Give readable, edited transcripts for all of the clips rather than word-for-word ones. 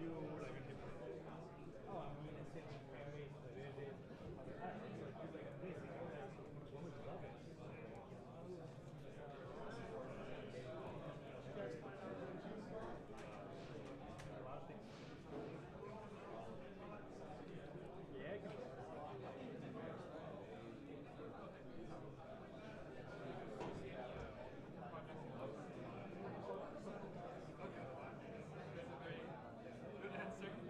you like a different? Oh, I'm gonna say very verde. I think it's like this. Women love it. A lot of things. Yeah, I can. That's a very good answer.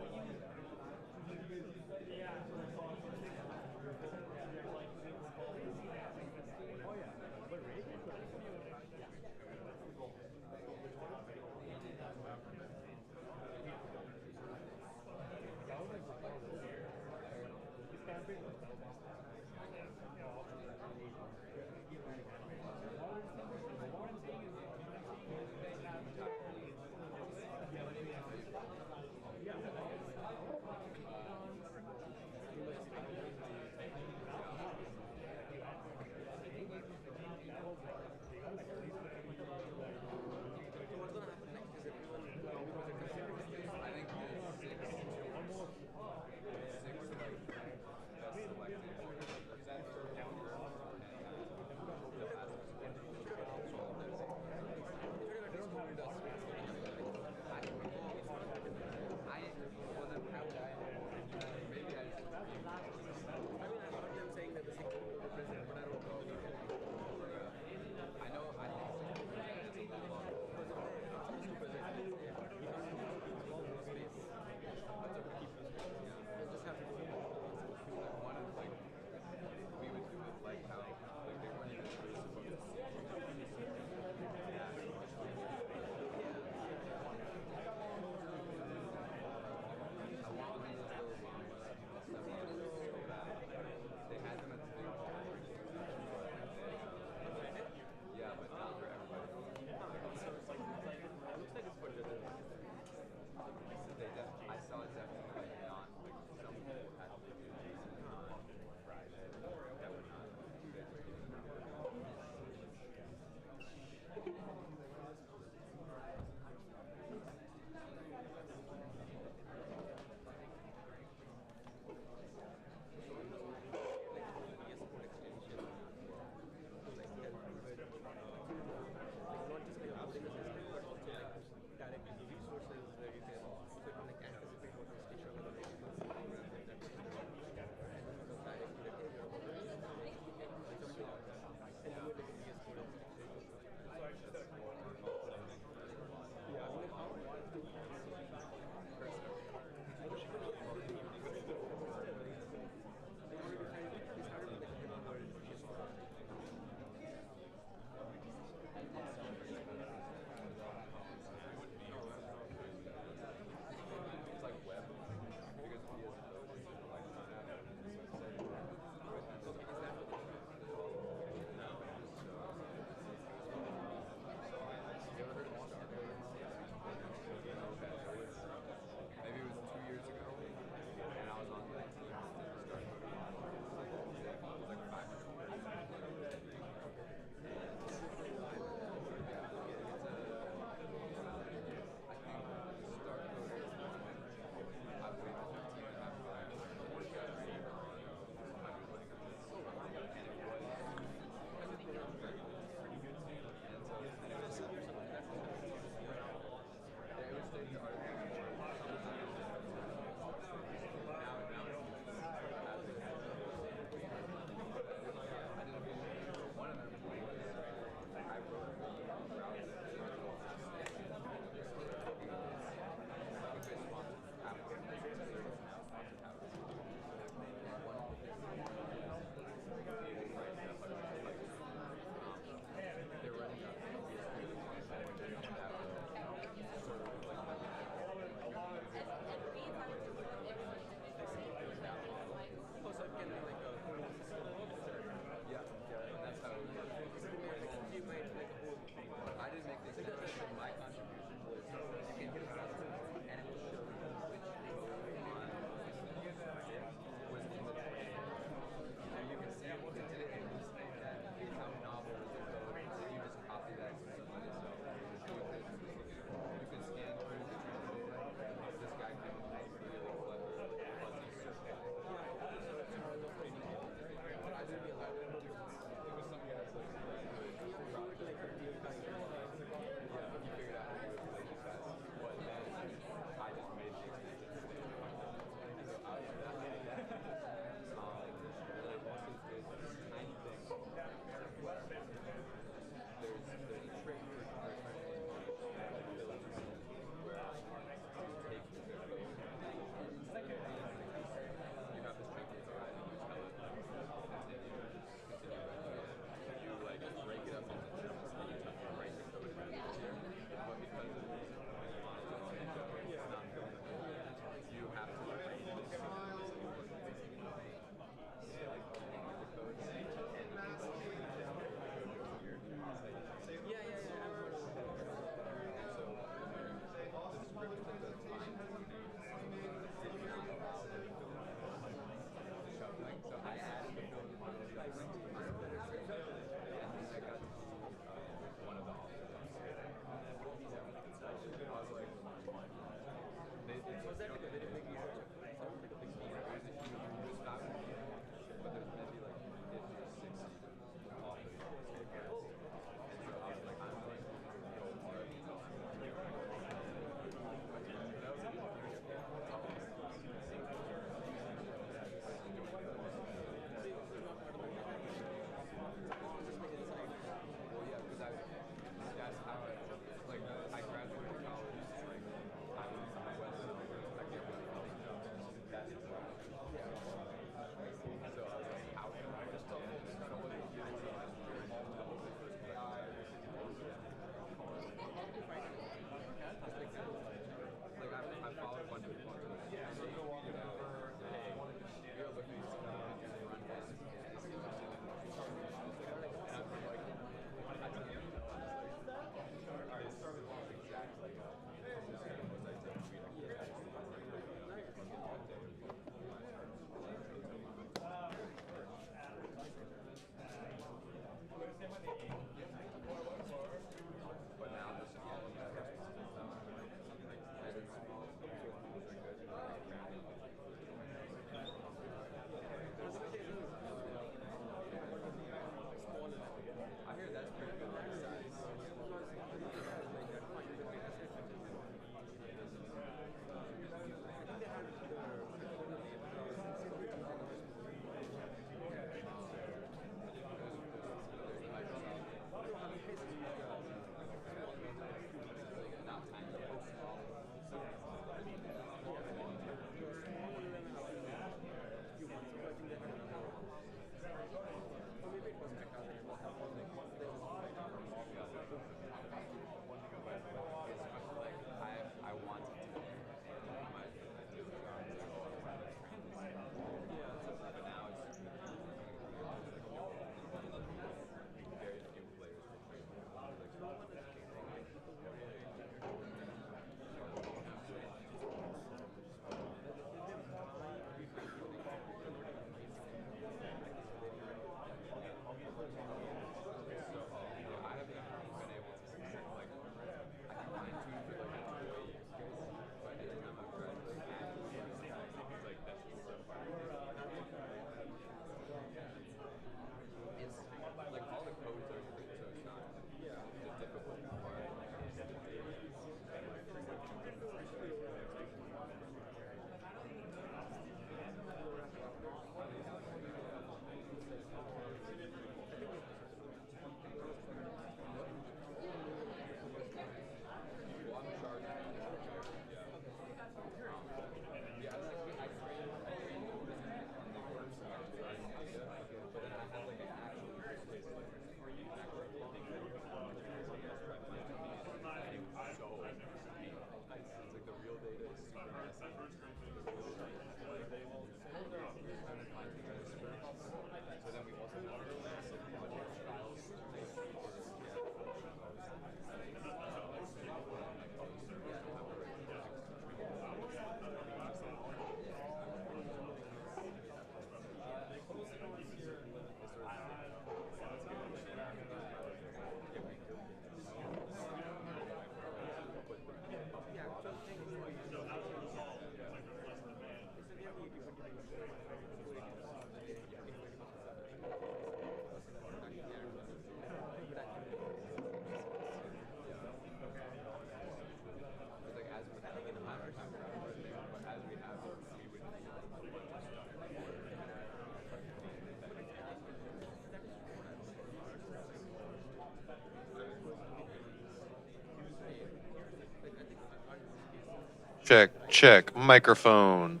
Check, check. Microphone.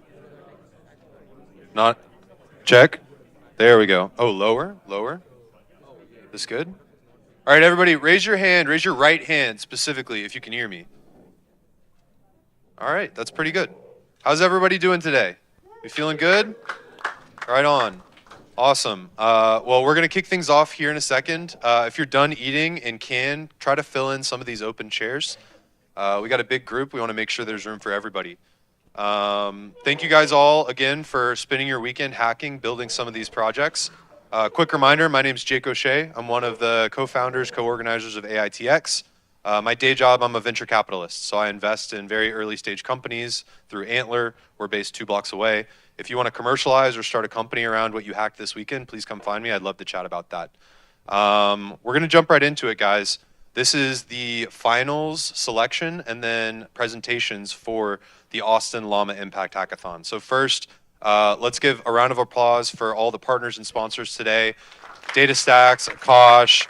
Not. Check. There we go. Oh, lower, lower. This good? All right, everybody, raise your hand. Raise your right hand specifically if you can hear me. All right, that's pretty good. How's everybody doing today? You feeling good? Right on. Awesome. Well, we're going to kick things off here in a second. If you're done eating and can, try to fill in some of these open chairs. We got a big group. We want to make sure there's room for everybody. Thank you guys all again for spending your weekend hacking, building some of these projects. Quick reminder, my name's Jake O'Shea. I'm one of the co-founders, co-organizers of AITX. My day job, I'm a venture capitalist, so I invest in very early stage companies through Antler. We're based 2 blocks away. If you want to commercialize or start a company around what you hacked this weekend, please come find me. I'd love to chat about that. We're going to jump right into it, guys. This is the finals selection and then presentations for the Austin Llama Impact Hackathon. So first, let's give a round of applause for all the partners and sponsors today. DataStax, Akash,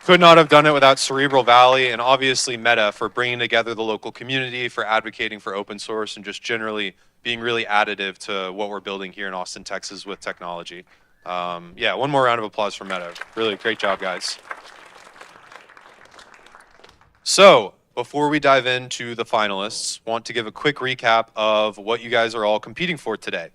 could not have done it without Cerebral Valley, and obviously Meta for bringing together the local community, for advocating for open source, and just generally being really additive to what we're building here in Austin, Texas with technology. Yeah, one more round of applause for Meta. Really great job, guys. So, before we dive into the finalists, want to give a quick recap of what you guys are all competing for today.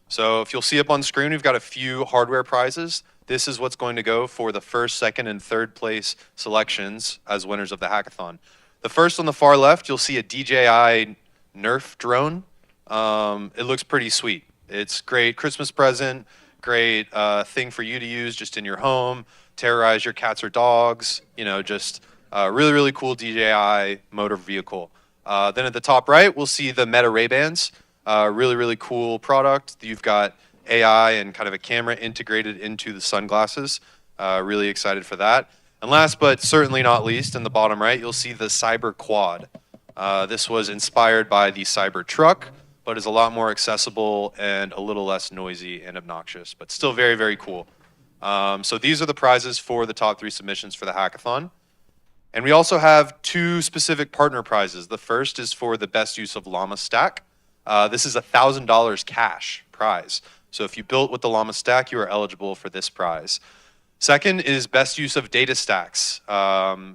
So if you'll see up on screen, we've got a few hardware prizes. This is what's going to go for the first, second, and third place selections as winners of the hackathon. The first on the far left, you'll see a DJI Nerf drone. It looks pretty sweet. It's great Christmas present, great thing for you to use just in your home, terrorize your cats or dogs, you know, just really, really cool DJI motor vehicle. Then at the top right, we'll see the Meta RayBans. Really, really cool product. You've got AI and kind of a camera integrated into the sunglasses. Really excited for that. And last but certainly not least, in the bottom right, you'll see the Cyberquad. This was inspired by the Cybertruck, but is a lot more accessible and a little less noisy and obnoxious, but still very, very cool. So these are the prizes for the top 3 submissions for the hackathon. And we also have 2 specific partner prizes. The first is for the best use of Llama Stack. This is a $1,000 cash prize. So if you built with the Llama Stack, you are eligible for this prize. Second is best use of DataStax.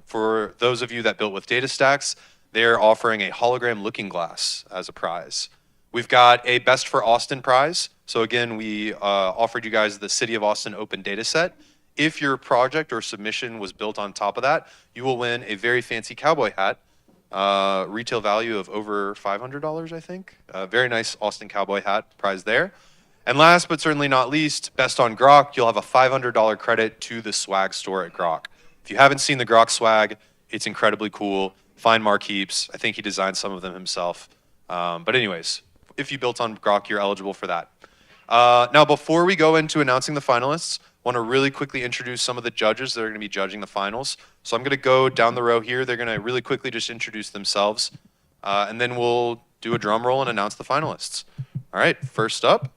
For those of you that built with DataStax, they're offering a hologram looking glass as a prize. We've got a Best for Austin prize. So again, we offered you guys the City of Austin open data set. If your project or submission was built on top of that, you will win a very fancy cowboy hat, retail value of over $500, I think. Very nice Austin cowboy hat prize there. And last but certainly not least, best on Grok, you'll have a $500 credit to the swag store at Grok. If you haven't seen the Grok swag, it's incredibly cool. Find Mark Heaps. I think he designed some of them himself. But anyways, if you built on Grok, you're eligible for that. Now, before we go into announcing the finalists, I want to really quickly introduce some of the judges that are going to be judging the finals. So I'm going to go down the row here. They're going to really quickly just introduce themselves. And then we'll do a drum roll and announce the finalists. All right, first up.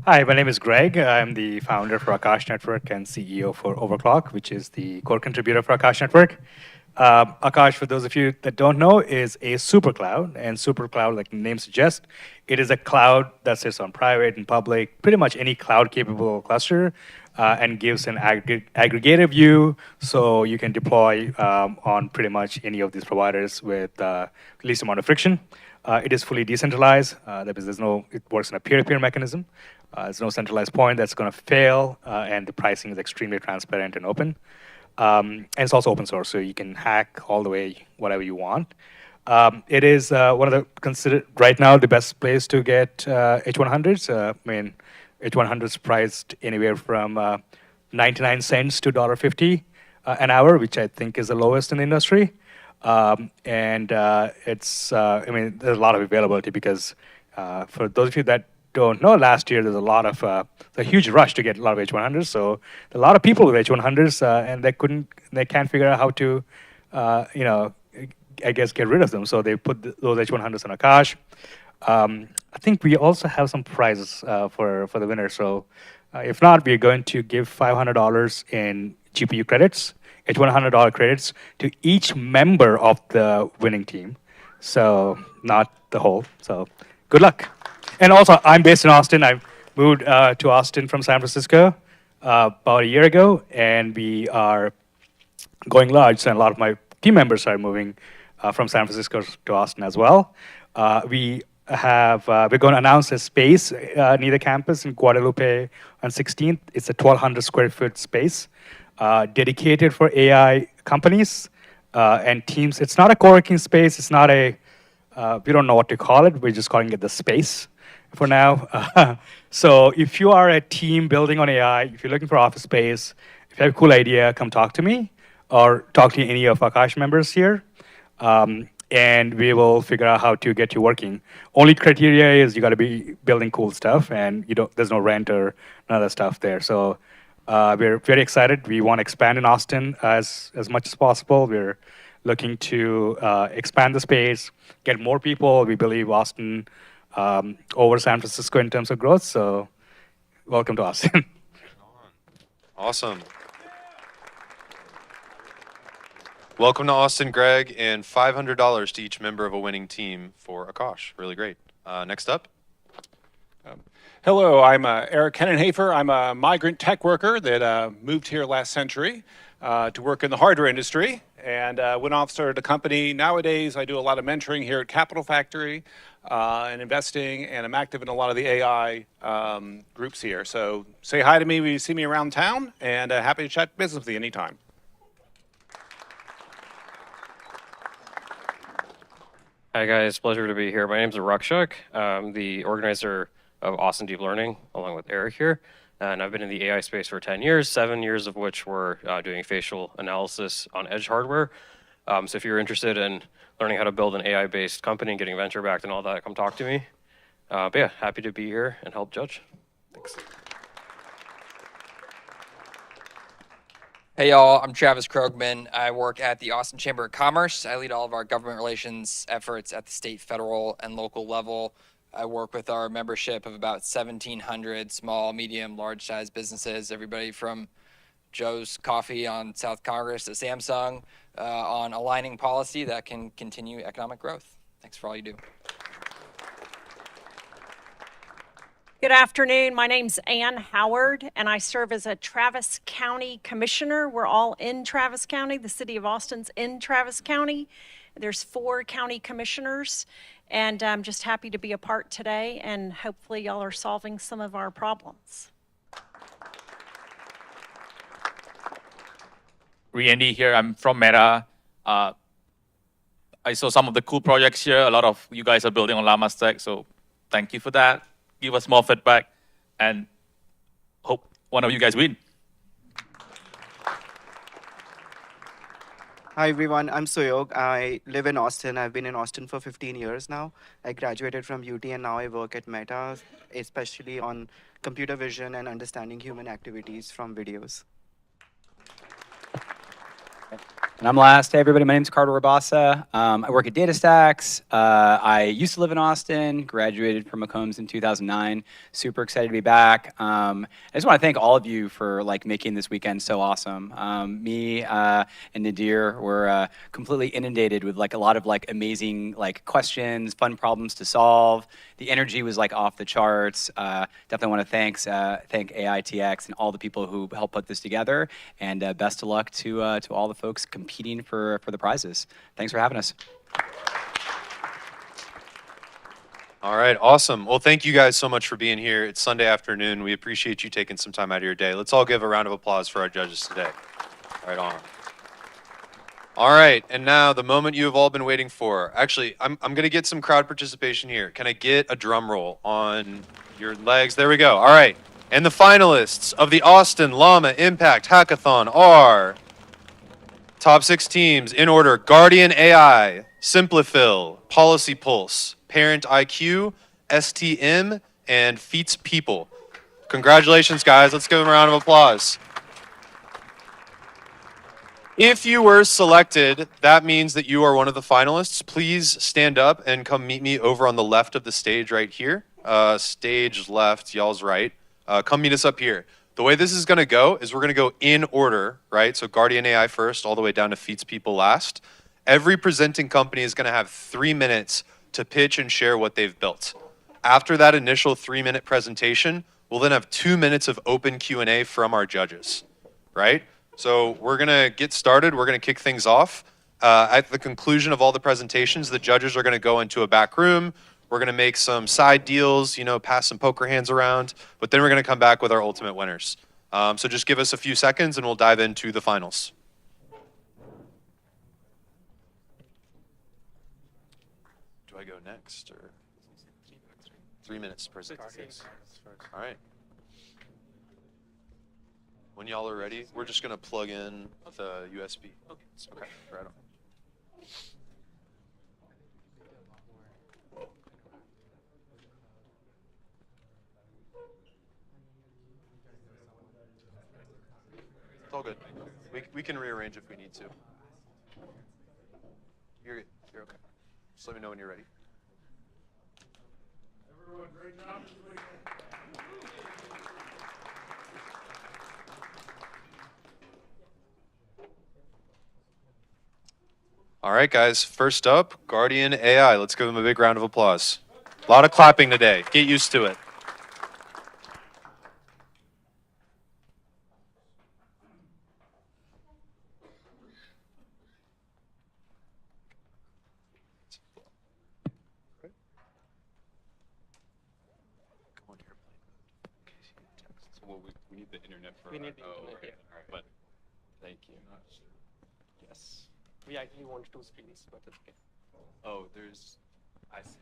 Hi, my name is Greg. I'm the founder for Akash Network and CEO for Overclock, which is the core contributor for Akash Network. Akash, for those of you that don't know, is a super cloud. And super cloud, like the name suggests, it is a cloud that sits on private and public, pretty much any cloud-capable cluster, and gives an aggregated view, so you can deploy on pretty much any of these providers with least amount of friction. It is fully decentralized. That means it works in a peer-to-peer mechanism. There's no centralized point that's going to fail, and the pricing is extremely transparent and open. And it's also open source, so you can hack all the way whatever you want. It is one of the considered right now the best place to get H100s. I mean, H100s priced anywhere from 99 cents to $1.50 an hour, which I think is the lowest in the industry. And it's I mean, there's a lot of availability because for those of you that don't know, last year there's a lot of a huge rush to get a lot of H100s. So a lot of people with H100s, and they can't figure out how to, I guess, get rid of them. So they put those H100s on Akash. I think we also have some prizes for the winner. So if not, we're going to give $500 in GPU credits, H100 credits to each member of the winning team. so not the whole. So good luck. And also, I'm based in Austin. I moved to Austin from San Francisco about a year ago, and we are going large. So a lot of my team members are moving from San Francisco to Austin as well. We're going to announce a space near the campus in Guadalupe on 16th. It's a 1,200 square foot space dedicated for AI companies and teams. It's not a co-working space. It's not a, we don't know what to call it. We're just calling it the space for now. So if you are a team building on AI, if you're looking for office space, if you have a cool idea, come talk to me or talk to any of Akash members here. And we will figure out how to get you working. Only criteria is you got to be building cool stuff, and there's no rent or none of that stuff there. So we're very excited. We want to expand in Austin as much as possible. We're looking to expand the space, get more people. We believe Austin over San Francisco in terms of growth. So welcome to Austin. Awesome. Welcome to Austin, Greg, and $500 to each member of a winning team for Akash. Really great. Next up. Hello, I'm Eric Hennenhafer. I'm a migrant tech worker that moved here last century to work in the hardware industry and went off, started a company. Nowadays, I do a lot of mentoring here at Capital Factory and investing, and I'm active in a lot of the AI groups here. So say hi to me when you see me around town, and happy to chat business with you anytime. Hi guys, pleasure to be here. My name is Rakshak. I'm the organizer of Austin Deep Learning, along with Eric here. And I've been in the AI space for 10 years, 7 years of which were doing facial analysis on edge hardware. So if you're interested in learning how to build an AI-based company and getting venture backed and all that, come talk to me. But yeah, happy to be here and help judge. Thanks. Hey y'all, I'm Travis Krogman. I work at the Austin Chamber of Commerce. I lead all of our government relations efforts at the state, federal, and local level. I work with our membership of about 1,700 small, medium, large-sized businesses, everybody from Joe's Coffee on South Congress to Samsung, on aligning policy that can continue economic growth. Thanks for all you do. Good afternoon. My name's Ann Howard, and I serve as a Travis County Commissioner. We're all in Travis County. The city of Austin's in Travis County. There's 4 county commissioners, and I'm just happy to be a part today, and hopefully y'all are solving some of our problems. Randy here. I'm from Meta. I saw some of the cool projects here. A lot of you guys are building on Llama Stack, so thank you for that. Give us more feedback, and hope one of you guys win. Hi everyone, I'm Suyog. I live in Austin. I've been in Austin for 15 years now. I graduated from UT and now I work at Meta, especially on computer vision and understanding human activities from videos. And I'm last. Hey, everybody. My name is Carter Rabasa. I work at DataStax. I used to live in Austin, graduated from McCombs in 2009. Super excited to be back. I just want to thank all of you for making this weekend so awesome. Me and Nadir were completely inundated with a lot of amazing questions, fun problems to solve. The energy was off the charts. Definitely want to thank AITX and all the people who helped put this together. And best of luck to all the folks competing for the prizes. Thanks for having us. All right, awesome. Well, thank you guys so much for being here. It's Sunday afternoon. We appreciate you taking some time out of your day. Let's all give a round of applause for our judges today. Right on. All right, and now the moment you have all been waiting for. Actually, I'm going to get some crowd participation here. Can I get a drum roll on your legs? There we go. All right, and the finalists of the Austin Llama Impact Hackathon are top 6 teams in order: Guardian AI, Simplifill, Policy Pulse, Parent IQ, STM, and Feats People. Congratulations, guys. Let's give them a round of applause. If you were selected, that means that you are one of the finalists. Please stand up and come meet me over on the left of the stage right here. Stage left, y'all's right. Come meet us up here. The way this is going to go is we're going to go in order, right? So Guardian AI first, all the way down to Feats People last. Every presenting company is going to have 3 minutes to pitch and share what they've built. After that initial 3-minute presentation, we'll then have 2 minutes of open Q&A from our judges, right? So we're going to get started. We're going to kick things off. At the conclusion of all the presentations, the judges are going to go into a back room. We're going to make some side deals, you know, pass some poker hands around, but then we're going to come back with our ultimate winners. So just give us a few seconds and we'll dive into the finals. Do I go next or 3 minutes per presentation? All right. When y'all are ready, we're just going to plug in the USB. Okay, right on. It's all good. We can rearrange if we need to. You're good. You're okay. Just let me know when you're ready. Everyone, great job. All right, guys. First up, Guardian AI. Let's give them a big round of applause. A lot of clapping today. Get used to it. We need the internet for. We need the internet. Okay. All right. But thank you. Yes. We actually want 2 screens, but it's okay. Oh, there's. I see.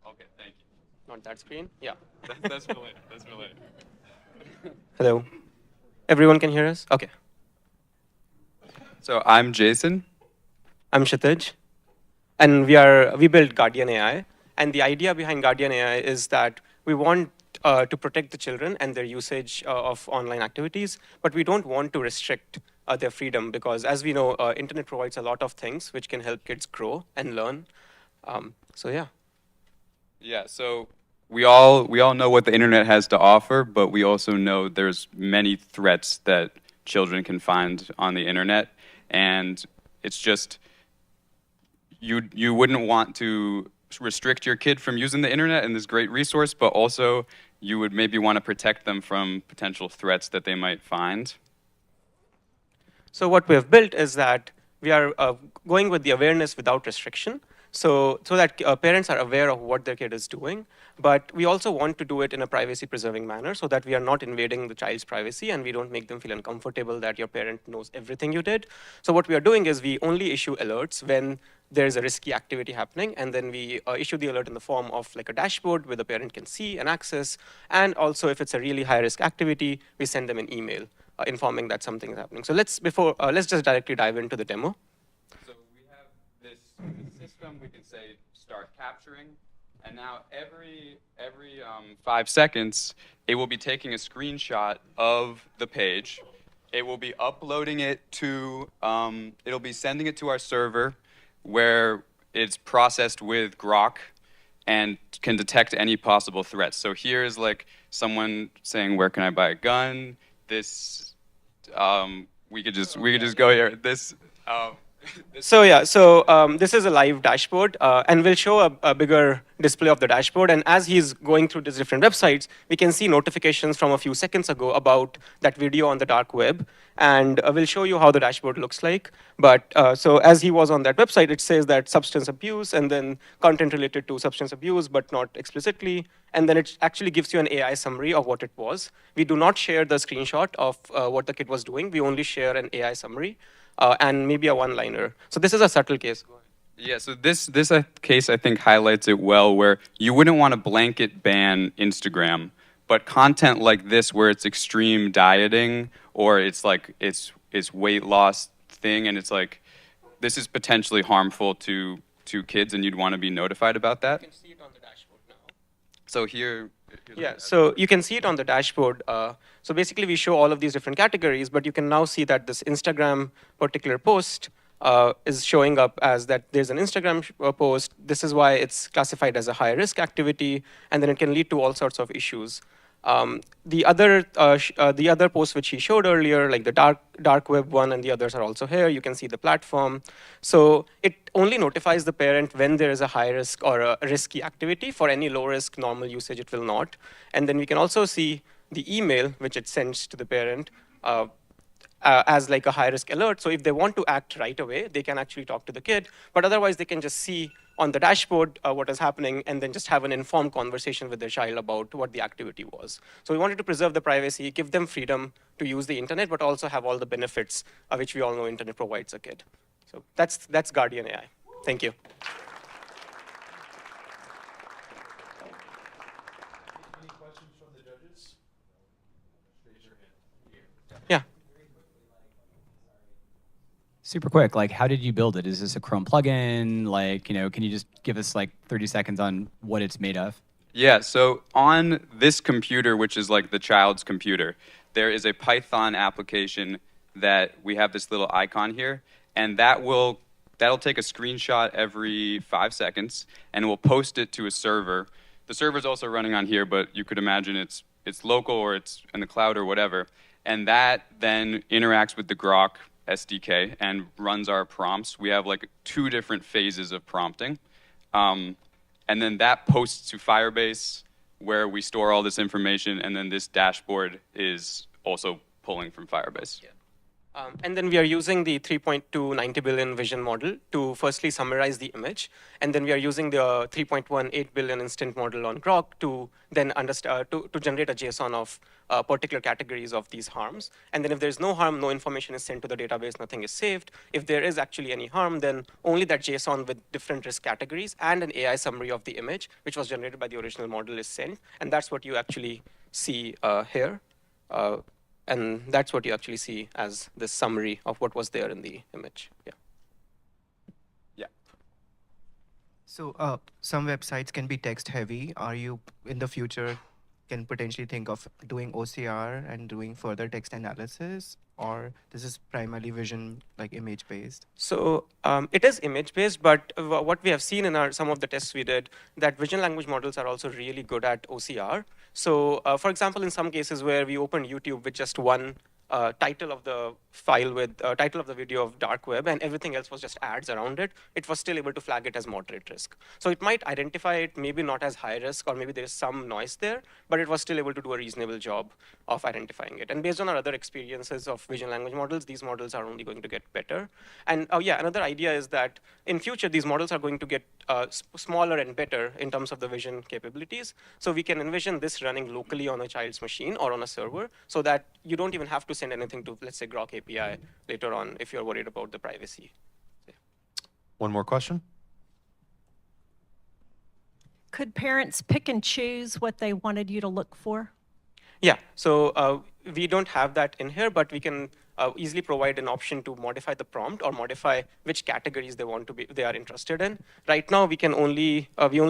Okay, thank you. Not that screen? Yeah. That's related. That's related. Hello. Everyone can hear us? Okay. So I'm Jason. I'm Kshitij. And we built Guardian AI. And the idea behind Guardian AI is that we want to protect the children and their usage of online activities, but we don't want to restrict their freedom because, as we know, internet provides a lot of things which can help kids grow and learn. So yeah. Yeah, so we all know what the internet has to offer, but we also know there's many threats that children can find on the internet, and it's just you wouldn't want to restrict your kid from using the internet and this great resource, but also you would maybe want to protect them from potential threats that they might find. So what we have built is that we are going with the awareness without restriction. So that parents are aware of what their kid is doing, but we also want to do it in a privacy-preserving manner so that we are not invading the child's privacy and we don't make them feel uncomfortable that your parent knows everything you did. So what we are doing is we only issue alerts when there's a risky activity happening, and then we issue the alert in the form of like a dashboard where the parent can see and access, and also if it's a really high-risk activity, we send them an email informing that something is happening. So let's just directly dive into the demo. System, we can say start capturing, and now every 5 seconds it will be taking a screenshot of the page. It will be uploading it to it'll be sending it to our server where it's processed with Grok and can detect any possible threats. So here's like someone saying, where can I buy a gun? This we could just go here. This So yeah, this is a live dashboard, and we'll show a bigger display of the dashboard. And as he's going through these different websites, we can see notifications from a few seconds ago about that video on the dark web. And we'll show you how the dashboard looks like. But so as he was on that website, it says that substance abuse and then content related to substance abuse, but not explicitly. And then it actually gives you an AI summary of what it was. We do not share the screenshot of what the kid was doing. We only share an AI summary. And maybe a one-liner. So this is a subtle case. Yeah, so this case I think highlights it well, where you wouldn't want to blanket ban Instagram, but content like this where it's extreme dieting or it's like it's weight loss thing, and it's like this is potentially harmful to kids, and you'd want to be notified about that. You can see it on the dashboard now. So here. Yeah, so you can see it on the dashboard. So basically, we show all of these different categories, but you can now see that this Instagram particular post is showing up as that there's an Instagram post. This is why it's classified as a high-risk activity, and then it can lead to all sorts of issues. The other posts which he showed earlier, like the dark web one and the others are also here. You can see the platform. So it only notifies the parent when there is a high risk or a risky activity. For any low risk normal usage, it will not. And then we can also see the email which it sends to the parent as like a high risk alert. So if they want to act right away, they can actually talk to the kid. But otherwise, they can just see on the dashboard what is happening and then just have an informed conversation with their child about what the activity was. So we wanted to preserve the privacy, give them freedom to use the internet, but also have all the benefits which we all know internet provides a kid. So that's Guardian AI. Thank you. Any questions from the judges? Raise your hand. Yeah. Super quick, like how did you build it? Is this a Chrome plugin? Like, can you just give us like 30 seconds on what it's made of? Yeah, so on this computer, which is like the child's computer, there is a Python application that we have this little icon here, and that'll take a screenshot every 5 seconds, and we'll post it to a server. The server's also running on here, but you could imagine it's local or it's in the cloud or whatever, and that then interacts with the Grok SDK and runs our prompts. We have like 2 different phases of prompting. And then that posts to Firebase where we store all this information, and then this dashboard is also pulling from Firebase. Yeah. And then we are using the 3.2 90 billion vision model to firstly summarize the image. And then we are using the 3.1 8 billion instant model on Grok to then to generate a JSON of particular categories of these harms. And then if there's no harm, no information is sent to the database, nothing is saved. If there is actually any harm, then only that JSON with different risk categories and an AI summary of the image, which was generated by the original model, is sent. And that's what you actually see here. And that's what you actually see as this summary of what was there in the image. Yeah. Yeah. So some websites can be text heavy. Are you in the future can potentially think of doing OCR and doing further text analysis, or this is primarily vision, like image based? So it is image based, but what we have seen in some of the tests we did, that vision language models are also really good at OCR. So for example, in some cases where we opened YouTube with just one title of the file with title of the video of dark web and everything else was just ads around it, it was still able to flag it as moderate risk. So it might identify it maybe not as high risk, or maybe there is some noise there, but it was still able to do a reasonable job of identifying it. And based on our other experiences of vision language models, these models are only going to get better. And yeah, another idea is that in future, these models are going to get smaller and better in terms of the vision capabilities. So we can envision this running locally on a child's machine or on a server, so that you don't even have to send anything to, let's say, Grok API later on if you're worried about the privacy. Yeah. One more question? Could parents pick and choose what they wanted you to look for? Yeah, so we don't have that in here, but we can easily provide an option to modify the prompt or modify which categories they are interested in. Right now, we can only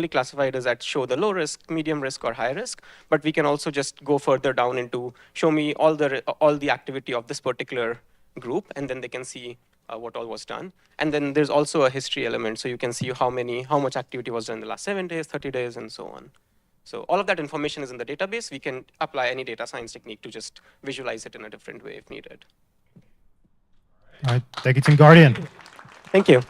classify it as at show the low risk, medium risk, or high risk. But we can also just go further down into show me all the activity of this particular group, and then they can see what all was done. And then there's also a history element, so you can see how much activity was done in the last 7 days, 30 days, and so on. So all of that information is in the database. We can apply any data science technique to just visualize it in a different way if needed. All right, thank you, Team Guardian. Thank you.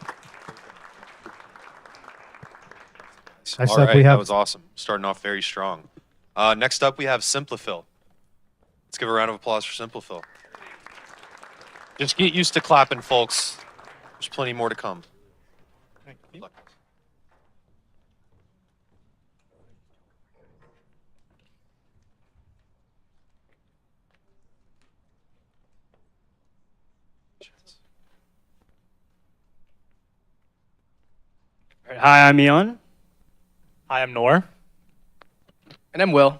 All right, that was awesome. Starting off very strong. Next up, we have Simplifil. Let's give a round of applause for Simplifil. Just get used to clapping, folks. There's plenty more to come. Good luck. Hi, I'm Eon. Hi, I'm Noor. And I'm Will.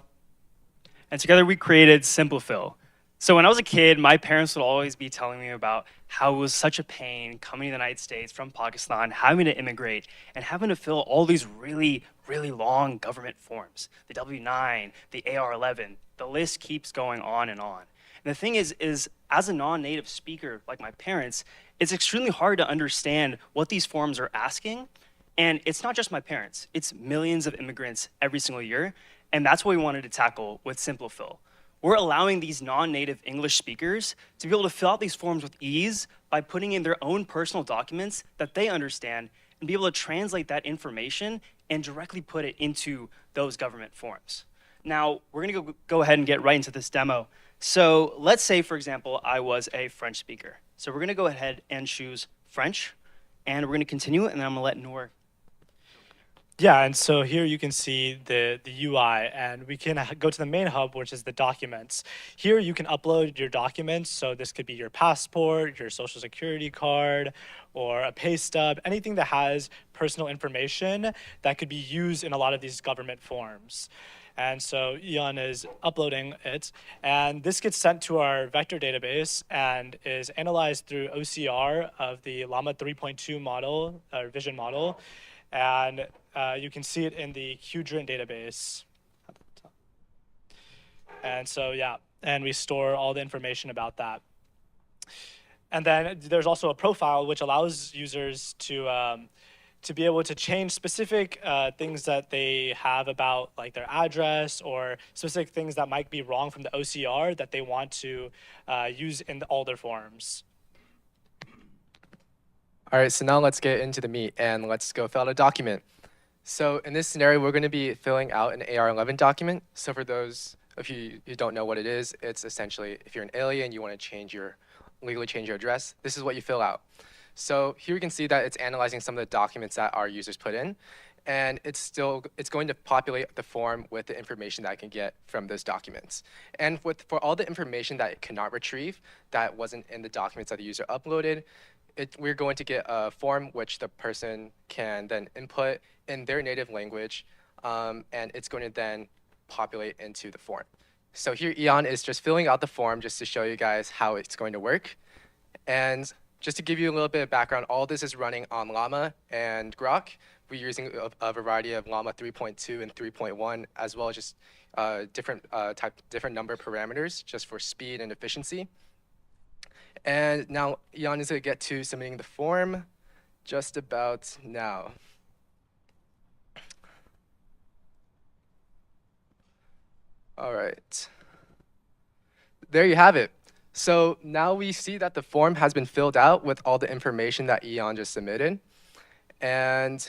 And together we created Simplifil. So when I was a kid, my parents would always be telling me about how it was such a pain coming to the United States from Pakistan, having to immigrate, and having to fill all these really, really long government forms. The W-9, the AR-11, the list keeps going on and on. And the thing is as a non-native speaker like my parents, it's extremely hard to understand what these forms are asking. And it's not just my parents, it's millions of immigrants every single year. And that's what we wanted to tackle with SimpleFill. We're allowing these non-native English speakers to be able to fill out these forms with ease by putting in their own personal documents that they understand and be able to translate that information and directly put it into those government forms. Now, we're gonna go ahead and get right into this demo. So let's say, for example, I was a French speaker. So we're gonna go ahead and choose French, and we're gonna continue, and then I'm gonna let Noor. Yeah, and so here you can see the UI, and we can go to the main hub, which is the documents. Here you can upload your documents, so this could be your passport, your social security card, or a pay stub, anything that has personal information that could be used in a lot of these government forms. And so Ian is uploading it, and this gets sent to our vector database and is analyzed through OCR of the Llama 3.2 model, or vision model. And you can see it in the Qdrint database. And so, yeah, and we store all the information about that. And then there's also a profile which allows users to be able to change specific things that they have about like their address or specific things that might be wrong from the OCR that they want to use in all their forms. All right, so now let's get into the meat and let's go fill out a document. So in this scenario, we're going to be filling out an AR11 document. So for those of you who don't know what it is, it's essentially if you're an alien, you want to legally change your address, this is what you fill out. So here you can see that it's analyzing some of the documents that our users put in, and it's going to populate the form with the information that I can get from those documents. And for all the information that it cannot retrieve, that wasn't in the documents that the user uploaded, we're going to get a form which the person can then input in their native language, and it's going to then populate into the form. So here Ian is just filling out the form just to show you guys how it's going to work. And just to give you a little bit of background, all this is running on Llama and Grok. We're using a variety of Llama 3.2 and 3.1, as well as just different number of parameters just for speed and efficiency. And now Ian is going to get to submitting the form just about now. All right. There you have it. So now we see that the form has been filled out with all the information that Ian just submitted. And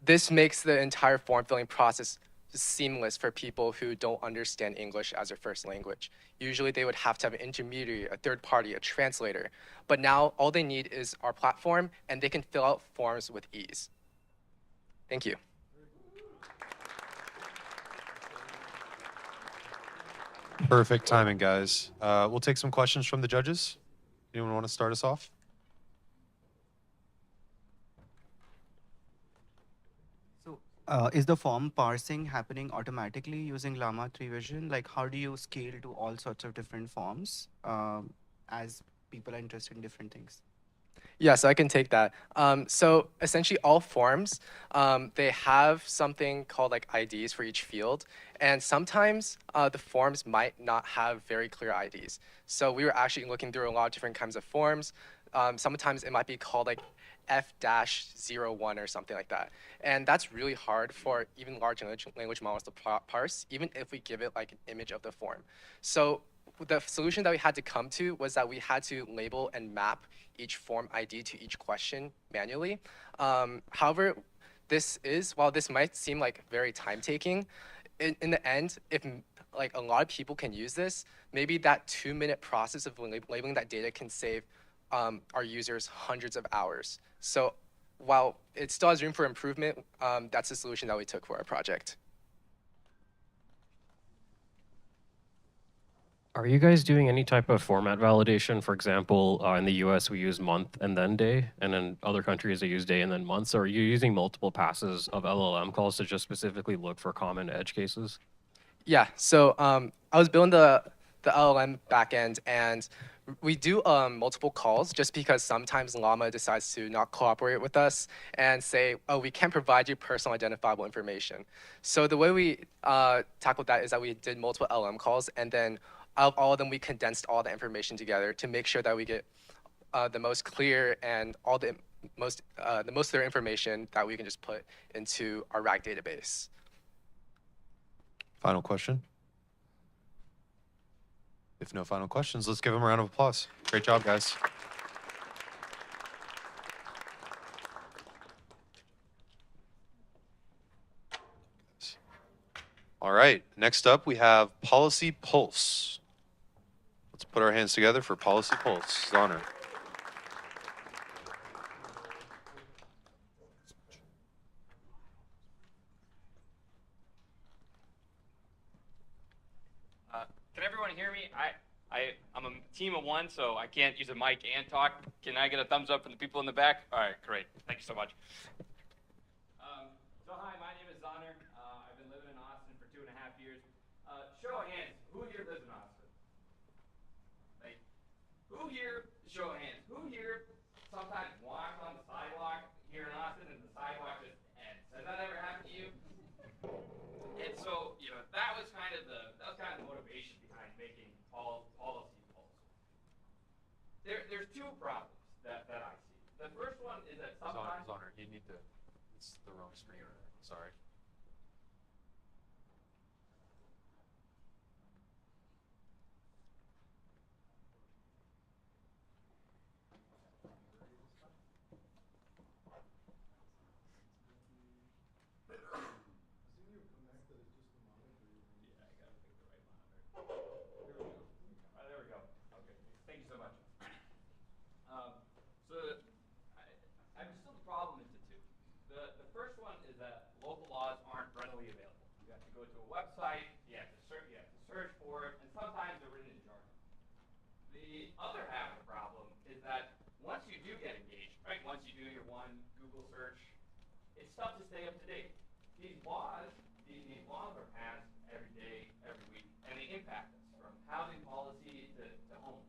this makes the entire form filling process seamless for people who don't understand English as their first language. Usually they would have to have an intermediary, a third party, a translator. But now all they need is our platform, and they can fill out forms with ease. Thank you. Perfect timing, guys. We'll take some questions from the judges. Anyone want to start us off? Is the form parsing happening automatically using Llama 3 Vision? Like, how do you scale to all sorts of different forms as people are interested in different things? Yeah, so I can take that. So essentially all forms, they have something called like IDs for each field. And sometimes the forms might not have very clear IDs. So we were actually looking through a lot of different kinds of forms. Sometimes it might be called like F-01 or something like that. And that's really hard for even large language models to parse, even if we give it like an image of the form. So the solution that we had to come to was that we had to label and map each form ID to each question manually. However, while this might seem like very time-taking, in the end, if like a lot of people can use this, maybe that 2-minute process of labeling that data can save our users hundreds of hours. So while it still has room for improvement, that's the solution that we took for our project. Are you guys doing any type of format validation? For example, in the US, we use month and then day, and in other countries, they use day and then month. So are you using multiple passes of LLM calls to just specifically look for common edge cases? Yeah, so I was building the LLM backend, and we do multiple calls just because sometimes Llama decides to not cooperate with us and say, oh, we can't provide you personal identifiable information. So the way we tackled that is that we did multiple LLM calls, and then out of all of them, we condensed all the information together to make sure that we get the most clear and all the most clear information that we can just put into our RAG database. Final question? If no final questions, let's give them a round of applause. Great job, guys. All right, next up we have Policy Pulse. Let's put our hands together for Policy Pulse. It's an honor. Can everyone hear me? I'm a team of one, so I can't use a mic and talk. Can I get a thumbs up from the people in the back? All right, great. Thank you so much. So hi, my name is Zonner. I've been living in Austin for 2.5 years. Show of hands, who here lives in Austin? Like, who here, show of hands, who here sometimes walks on the sidewalk here in Austin and the sidewalk just ends? Has that ever happened to you? And so, you know, that was kind of the motivation behind making policy pulse. There's two problems that I see. The first one is that sometimes Zonner, you need to, it's the wrong screen. Sorry. There we go. Okay, thank you so much. I'm still the problem into two. The first one is that local laws aren't readily available. You have to go to a website, you have to search for it, and sometimes they're written in jargon. The other half of the problem is that once you do get engaged, right, once you do your one Google search, it's tough to stay up to date. These laws are passed every day, every week, and they impact us from housing policy to homelessness.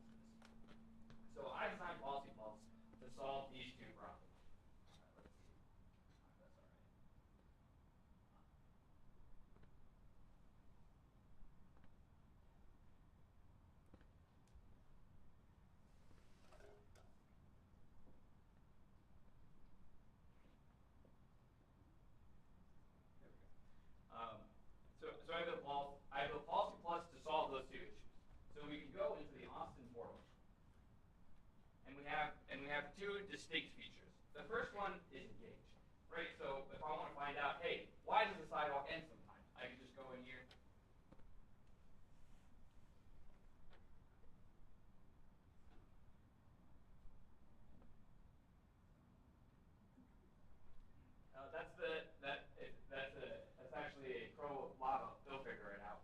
So I designed Policy Pulse to solve these two problems. Let's see. That's all right. So I built Policy Plus to solve those two issues. So we can go into the Austin portal, and we have two distinct features. The first one is engage, right? So if I want to find out, hey, why does the sidewalk end sometimes? I can just go in here. That's actually a pro lava. They'll figure it out.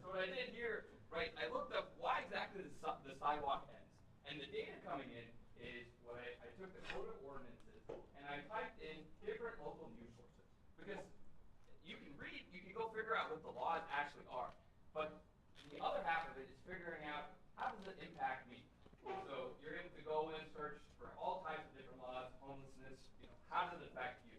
So what I did here, right? I looked up why exactly the sidewalk ends, and the data coming in is what I took the code of ordinances and I typed in different local news sources, because you can go figure out what the laws actually are, but the other half of it is figuring out how does it impact me. So you're able to go and search for all types of different laws, homelessness, you know, how does it affect you?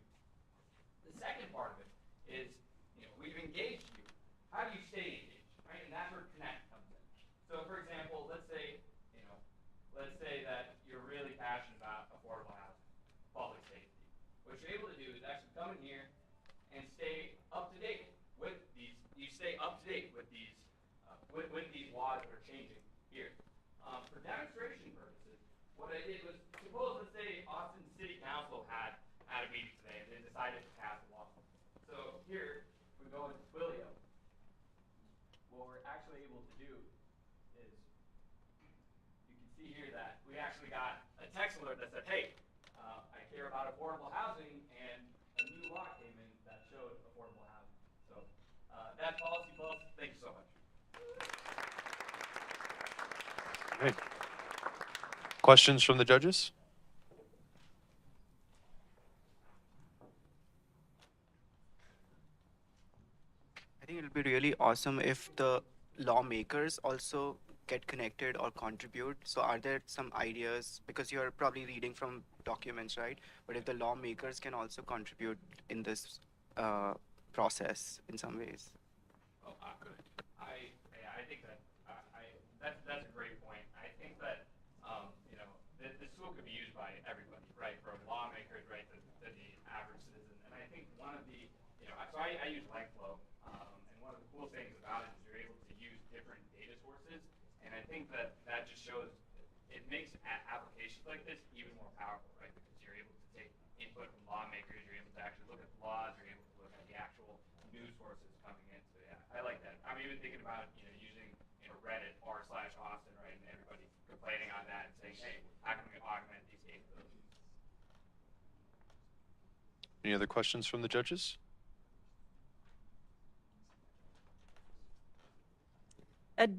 The second part of it is, you know, we've engaged you. How do you stay engaged, right? And that's where Connect comes in. So for example, let's say that you're really passionate about affordable housing, public safety. What you're able to do is actually come in here and stay up to date with these. You stay up to date with these laws that are changing here. For demonstration purposes, what I did was, suppose, let's say Austin City Council had a meeting today and they decided to pass a law. So here, we go into Twilio. What we're actually able to do is, you can see here that we actually got a text alert that said, hey, I care about affordable housing, and a new law came in that showed affordable housing. So that's Policy Pulse. Thank you so much. Great. Questions from the judges? I think it'll be really awesome if the lawmakers also get connected or contribute. So are there some ideas, because you're probably reading from documents, right? But if the lawmakers can also contribute in this process in some ways. Oh, good. I think that's a great point. could be used by everybody, right? From lawmakers, right, to the average citizen. And I think one of the, so I use LangFlow, and one of the cool things about it is you're able to use different data sources. And I think that just shows, it makes applications like this even more powerful, right? Because you're able to take input from lawmakers, you're able to actually look at the laws, you're able to look at the actual news sources coming in. So yeah, I like that. I'm even thinking about, using, Reddit r/Austin, right? And everybody complaining on that and saying, hey, how can we augment these capabilities? Any other questions from the judges?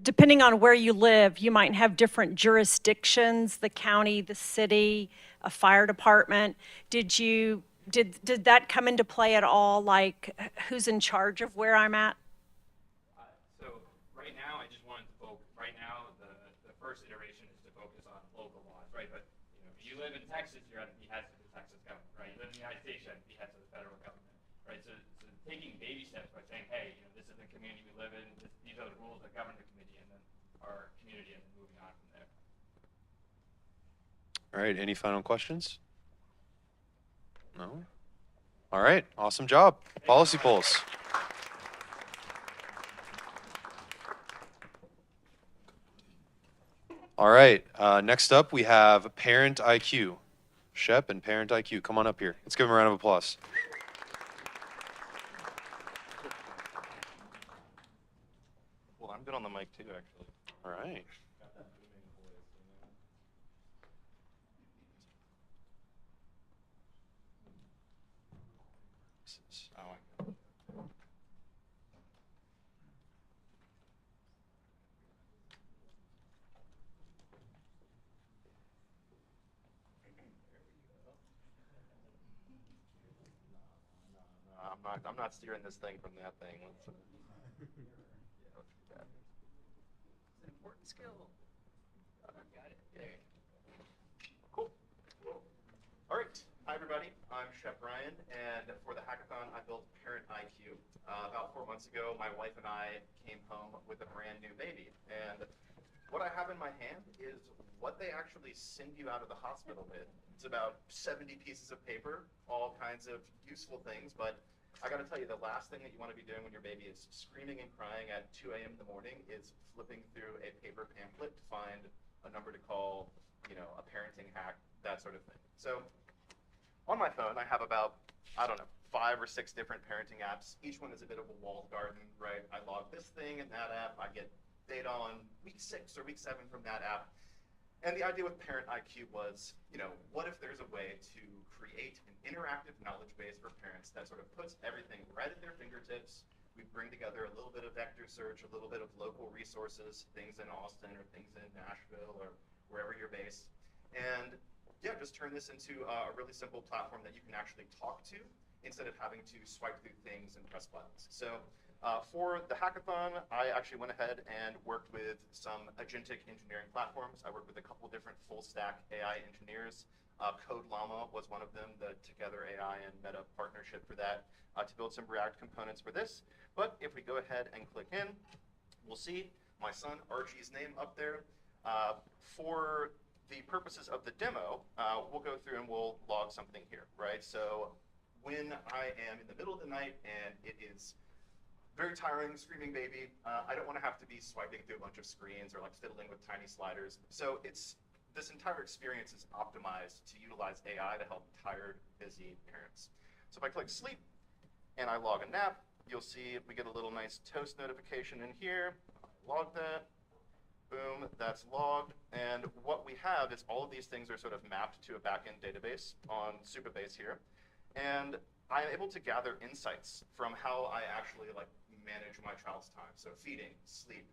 Depending on where you live, you might have different jurisdictions, the county, the city, a fire department. Did that come into play at all? Like, who's in charge of where I'm at? So right now, I just wanted to focus. Right now, the first iteration is to focus on local laws, right? But if you live in Texas, you're at the behest of the Texas government, right? You live in the United States, you're at the behest of the federal government, right? So taking baby steps by saying, hey, this is the community we live in. These are the rules that govern the community, and then our community, and then moving on from there. All right, any final questions? No? All right, awesome job. Policy polls. All right, next up we have Parent IQ. Shep and Parent IQ, come on up here. Let's give them a round of applause. Well, I'm good on the mic too, actually. All right. I'm not steering this thing from that thing. Let's do that. It's an important skill. Got it. Yeah. Cool. All right. Hi, everybody. I'm Chef Ryan, and for the hackathon, I built Parent IQ. About 4 months ago, my wife and I came home with a brand new baby, and what I have in my hand is what they actually send you out of the hospital with. It's about 70 pieces of paper, all kinds of useful things, but I gotta tell you, the last thing that you wanna be doing when your baby is screaming and crying at 2 a.m. in the morning is flipping through a paper pamphlet to find a number to call, a parenting hack, that sort of thing. So on my phone, I have about, 5 or 6 different parenting apps. Each one is a bit of a walled garden, right? I log this thing in that app, I get data on week 6 or week 7 from that app. And the idea with Parent IQ was, what if there's a way to create an interactive knowledge base for parents that sort of puts everything right at their fingertips. We bring together a little bit of vector search, a little bit of local resources, things in Austin or things in Nashville or wherever you're based. And yeah, just turn this into a really simple platform that you can actually talk to instead of having to swipe through things and press buttons. So for the hackathon, I actually went ahead and worked with some agentic engineering platforms. I worked with a couple different full stack AI engineers. Code Llama was one of them, the Together AI and Meta partnership for that, to build some React components for this. But if we go ahead and click in, we'll see my son Archie's name up there. For the purposes of the demo, we'll go through and we'll log something here, right? So when I am in the middle of the night and it is very tiring, screaming baby, I don't want to have to be swiping through a bunch of screens or like fiddling with tiny sliders. So this entire experience is optimized to utilize AI to help tired, busy parents. So if I click sleep and I log a nap, you'll see we get a little nice toast notification in here. Log that. Boom, that's logged. And what we have is all of these things are sort of mapped to a backend database on Supabase here. And I'm able to gather insights from how I actually manage my child's time. So feeding, sleep,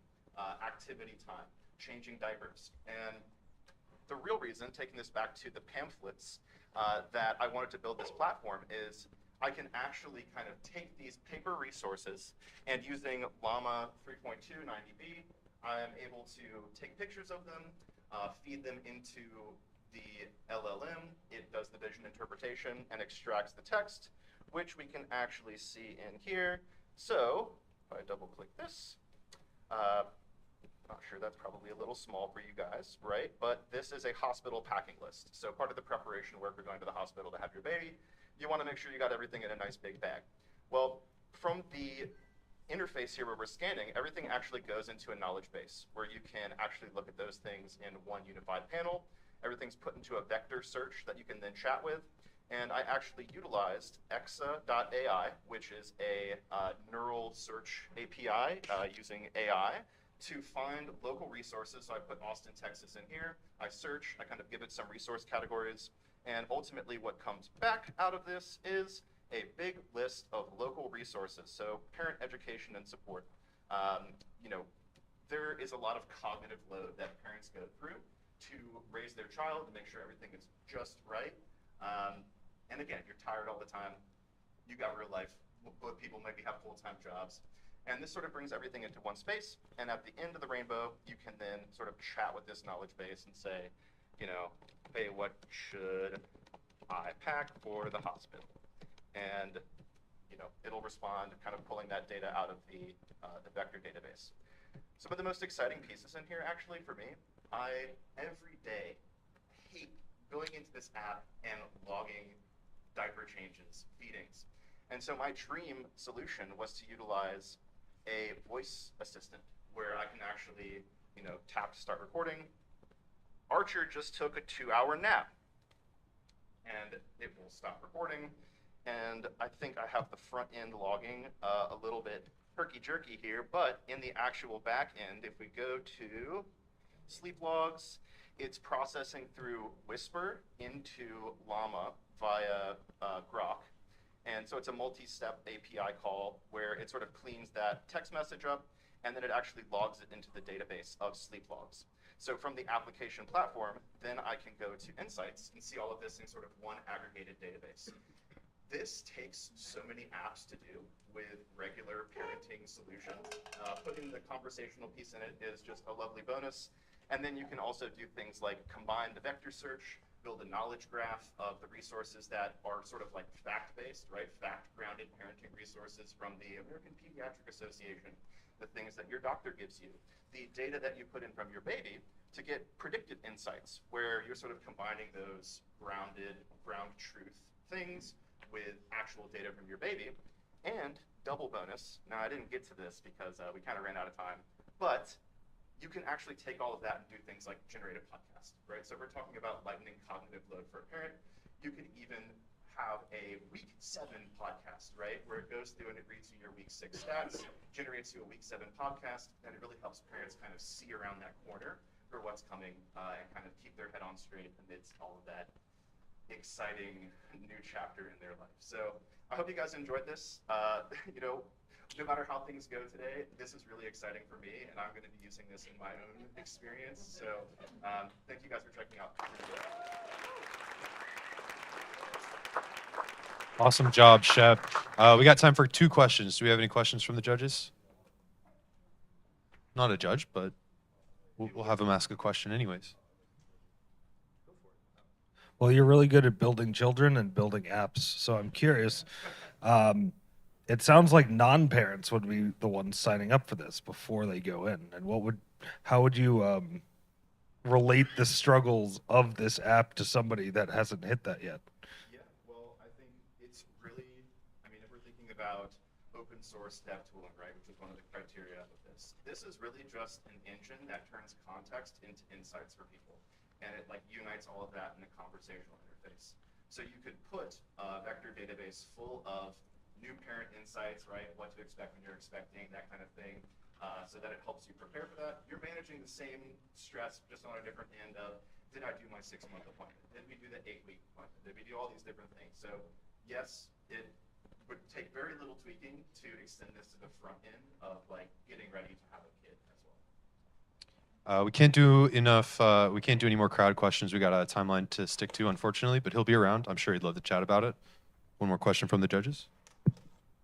activity time, changing diapers. And the real reason, taking this back to the pamphlets, that I wanted to build this platform is I can actually kind of take these paper resources and using Llama 3.2 90B, I am able to take pictures of them, feed them into the LLM. It does the vision interpretation and extracts the text, which we can actually see in here. So if I double click this, Not sure, that's probably a little small for you guys, right? But this is a hospital packing list. So part of the preparation work for going to the hospital to have your baby, you want to make sure you got everything in a nice big bag. Well, from the interface here where we're scanning, everything actually goes into a knowledge base where you can actually look at those things in one unified panel. Everything's put into a vector search that you can then chat with. And I actually utilized exa.ai, which is a neural search API using AI to find local resources. So I put Austin, Texas in here. I search, I kind of give it some resource categories. And ultimately what comes back out of this is a big list of local resources. So parent education and support. You know, there is a lot of cognitive load that parents go through to raise their child, to make sure everything is just right. And again, you're tired all the time. You got real life. Both people maybe have full-time jobs. And this sort of brings everything into one space. And at the end of the rainbow, you can then sort of chat with this knowledge base and say, you know, hey, what should I pack for the hospital? And, you know, it'll respond, kind of pulling that data out of the vector database. Some of the most exciting pieces in here, actually, for me, I, every day, hate going into this app and logging diaper changes, feedings. And so my dream solution was to utilize a voice assistant where I can actually, you know, tap to start recording. Archer just took a 2-hour nap. And it will stop recording. And I think I have the front end logging a little bit herky-jerky here, but in the actual back end, if we go to sleep logs, it's processing through Whisper into Llama via Grok. And so it's a multi-step API call where it sort of cleans that text message up, and then it actually logs it into the database of sleep logs. So from the application platform, then I can go to Insights and see all of this in sort of one aggregated database. This takes so many apps to do with regular parenting solutions. Putting the conversational piece in it is just a lovely bonus. And then you can also do things like combine the vector search, build a knowledge graph of the resources that are sort of like fact-based, right? Fact-grounded parenting resources from the American Pediatric Association, the things that your doctor gives you, the data that you put in from your baby to get predictive insights where you're sort of combining those ground truth things with actual data from your baby. And double bonus, now I didn't get to this because we kind of ran out of time, but you can actually take all of that and do things like generate a podcast, right? So if we're talking about lightening cognitive load for a parent, you could even have a week 7 podcast, right? Where it goes through and it reads you your week 6 stats, generates you a week 7 podcast, and it really helps parents kind of see around that corner for what's coming and kind of keep their head on straight amidst all of that exciting new chapter in their life. So I hope you guys enjoyed this. You know, no matter how things go today, this is really exciting for me, and I'm going to be using this in my own experience. So thank you guys for checking out. Awesome job, Shep. We got time for 2 questions. Do we have any questions from the judges? Not a judge, but we'll have them ask a question anyways. Well, you're really good at building children and building apps, so I'm curious. It sounds like non-parents would be the ones signing up for this before they go in. And how would you relate the struggles of this app to somebody that hasn't hit that yet? Yeah, well, I think it's really, I mean, if we're thinking about open source dev tooling, right, which is one of the criteria of this is really just an engine that turns context into insights for people. And it like unites all of that in a conversational interface. So you could put a vector database full of new parent insights, right? What to expect when you're expecting, that kind of thing, so that it helps you prepare for that. You're managing the same stress, just on a different end of, did I do my 6-month appointment? Did we do the 8-week appointment? Did we do all these different things? So yes, it would take very little tweaking to extend this to the front end of like getting ready to have a kid as well. We can't do enough. We can't do any more crowd questions. We got a timeline to stick to, unfortunately, but he'll be around. I'm sure he'd love to chat about it. One more question from the judges.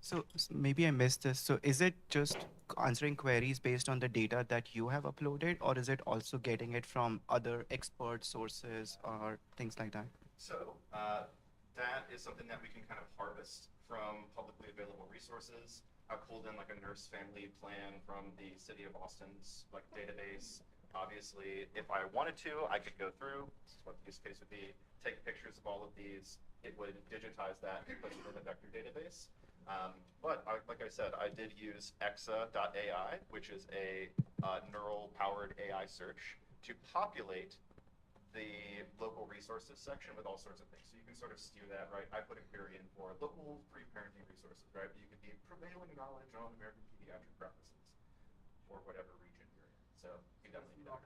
So maybe I missed this. So is it just answering queries based on the data that you have uploaded, or is it also getting it from other expert sources or things like that? So that is something that we can kind of harvest from publicly available resources. I pulled in like a nurse family plan from the city of Austin's like database. Obviously, if I wanted to, I could go through, this is what the use case would be, take pictures of all of these. It would digitize that and put it in the vector database. Like I said, I did use exa.ai, which is a neural-powered AI search to populate the local resources section with all sorts of things. So you can sort of steer that, right? I put a query in for local free parenting resources, right? But you could be prevailing knowledge on American pediatric practices or whatever region you're in. So you can definitely do that.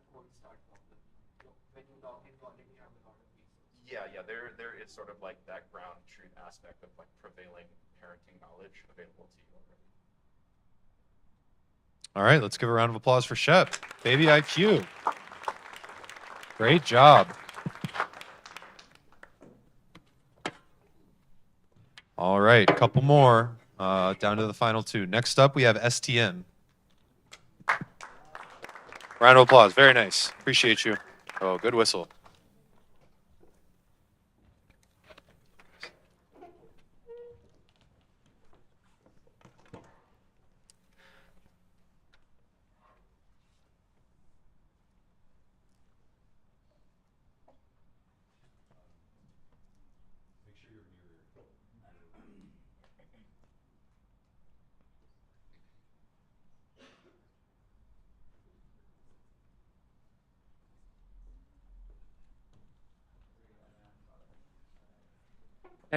Yeah, there is sort of like that ground truth aspect of like prevailing parenting knowledge available to you already. All right, let's give a round of applause for Shep. Baby IQ. Great job. All right, a couple more down to the final two. Next up, we have STM. Round of applause. Very nice. Appreciate you. Oh, good whistle.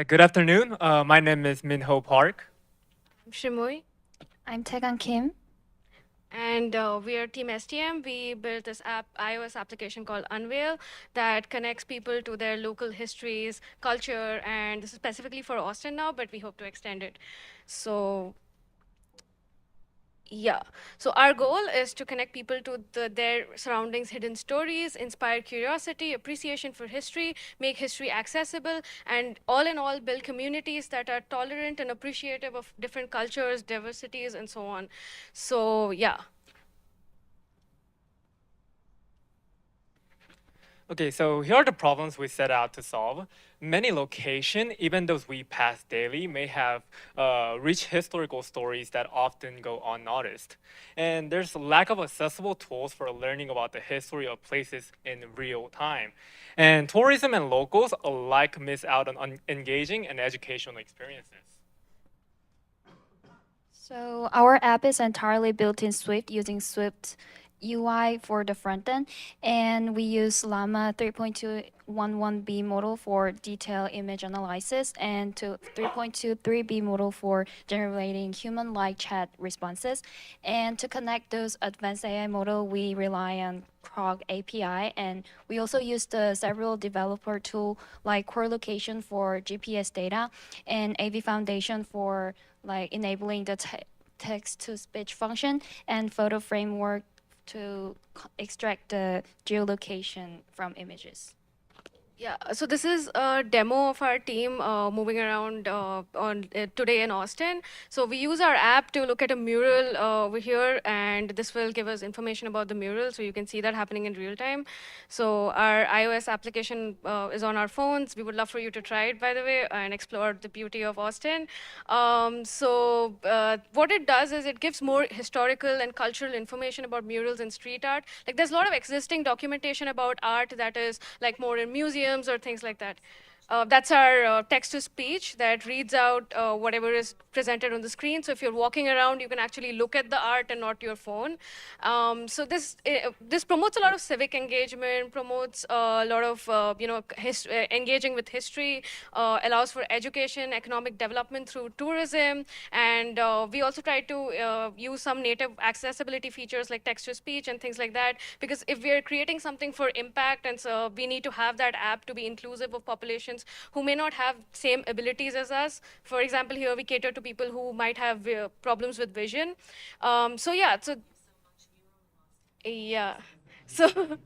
Good afternoon. My name is Minho Park. I'm Shimoy. I'm Taegan Kim. And we are Team STM. We built this iOS application called Unveil that connects people to their local histories, culture, and this is specifically for Austin now, but we hope to extend it. So yeah, so our goal is to connect people to their surroundings, hidden stories, inspire curiosity, appreciation for history, make history accessible, and all in all, build communities that are tolerant and appreciative of different cultures, diversities, and so on. So yeah. Okay, so here are the problems we set out to solve. Many locations, even those we pass daily, may have rich historical stories that often go unnoticed. And there's a lack of accessible tools for learning about the history of places in real time. And tourism and locals alike miss out on engaging and educational experiences. So our app is entirely built in Swift using Swift UI for the front end, and we use Llama 3.211b model for detailed image analysis and to 3.23b model for generating human-like chat responses. And to connect those advanced AI model, we rely on Krog API, and we also use the several developer tool like Core Location for GPS data and AV Foundation for like enabling the text-to-speech function and Photo Framework to extract the geolocation from images. Yeah, so this is a demo of our team moving around today in Austin. So we use our app to look at a mural over here, and this will give us information about the mural, so you can see that happening in real time. So our iOS application is on our phones. We would love for you to try it, by the way, and explore the beauty of Austin. What it does is it gives more historical and cultural information about murals and street art. Like there's a lot of existing documentation about art that is like more in museums or things like that. That's our text-to-speech that reads out whatever is presented on the screen. So if you're walking around, you can actually look at the art and not your phone. So this promotes a lot of civic engagement, promotes a lot of engaging with history, allows for education, economic development through tourism, and we also try to use some native accessibility features like text-to-speech and things like that. Because if we are creating something for impact, and so we need to have that app to be inclusive of populations who may not have same abilities as us. For example, here we cater to people who might have problems with vision. Yeah. So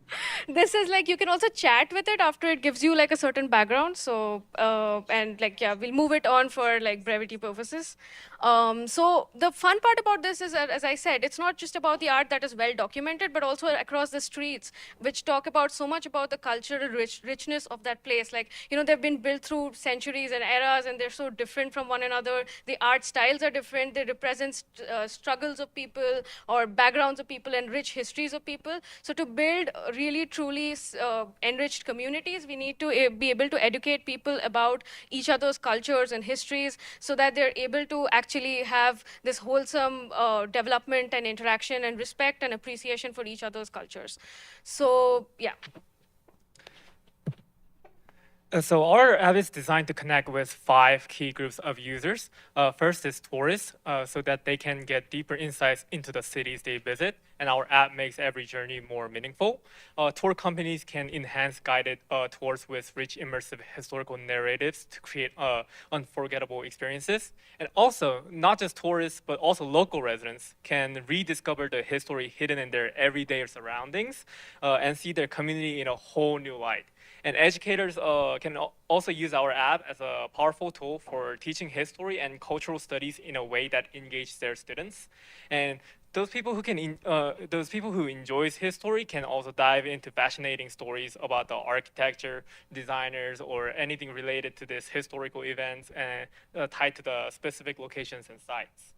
this is like, you can also chat with it after it gives you like a certain background. So, and like, yeah, we'll move it on for like brevity purposes. So the fun part about this is that, as I said, it's not just about the art that is well documented, but also across the streets, which talk about so much about the cultural richness of that place. Like, you know, they've been built through centuries and eras, and they're so different from one another. The art styles are different. They represent struggles of people or backgrounds of people and rich histories of people. So to build really truly enriched communities, we need to be able to educate people about each other's cultures and histories so that they're able to actually have this wholesome development and interaction and respect and appreciation for each other's cultures. So, yeah. So our app is designed to connect with 5 key groups of users. First is tourists, so that they can get deeper insights into the cities they visit, and our app makes every journey more meaningful. Tour companies can enhance guided tours with rich immersive historical narratives to create unforgettable experiences. And also, not just tourists, but also local residents can rediscover the history hidden in their everyday surroundings and see their community in a whole new light. And educators can also use our app as a powerful tool for teaching history and cultural studies in a way that engages their students. And those people who enjoys history can also dive into fascinating stories about the architecture, designers, or anything related to this historical events and tied to the specific locations and sites.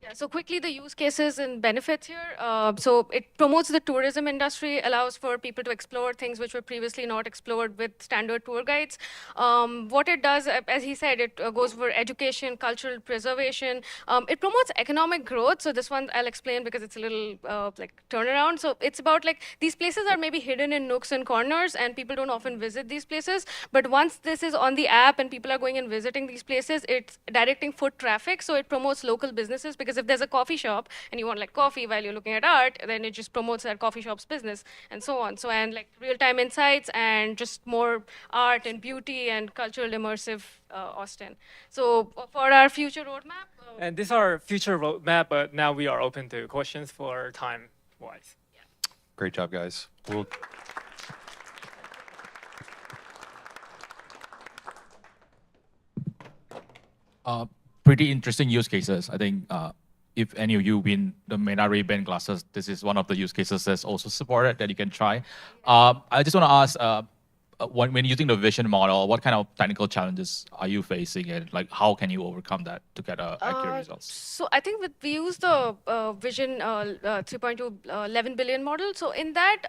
Yeah, so quickly, the use cases and benefits here. So it promotes the tourism industry, allows for people to explore things which were previously not explored with standard tour guides. What it does, as he said, it goes for education, cultural preservation. It promotes economic growth. So this one I'll explain because it's a little like turnaround. So it's about like these places are maybe hidden in nooks and corners, and people don't often visit these places. But once this is on the app and people are going and visiting these places, it's directing foot traffic. So it promotes local businesses, because if there's a coffee shop and you want like coffee while you're looking at art, then it just promotes that coffee shop's business and so on. So, and like real-time insights and just more art and beauty and cultural immersive Austin. So for our future roadmap. And this is our future roadmap, but now we are open to questions for time-wise. Great job, guys. We'll pretty interesting use cases. I think if any of you win the Meta RayBan glasses, this is one of the use cases that's also supported that you can try. I just want to ask, when using the vision model, what kind of technical challenges are you facing, and like how can you overcome that to get accurate results? So I think we use the Vision 3.2 11 billion model. So in that,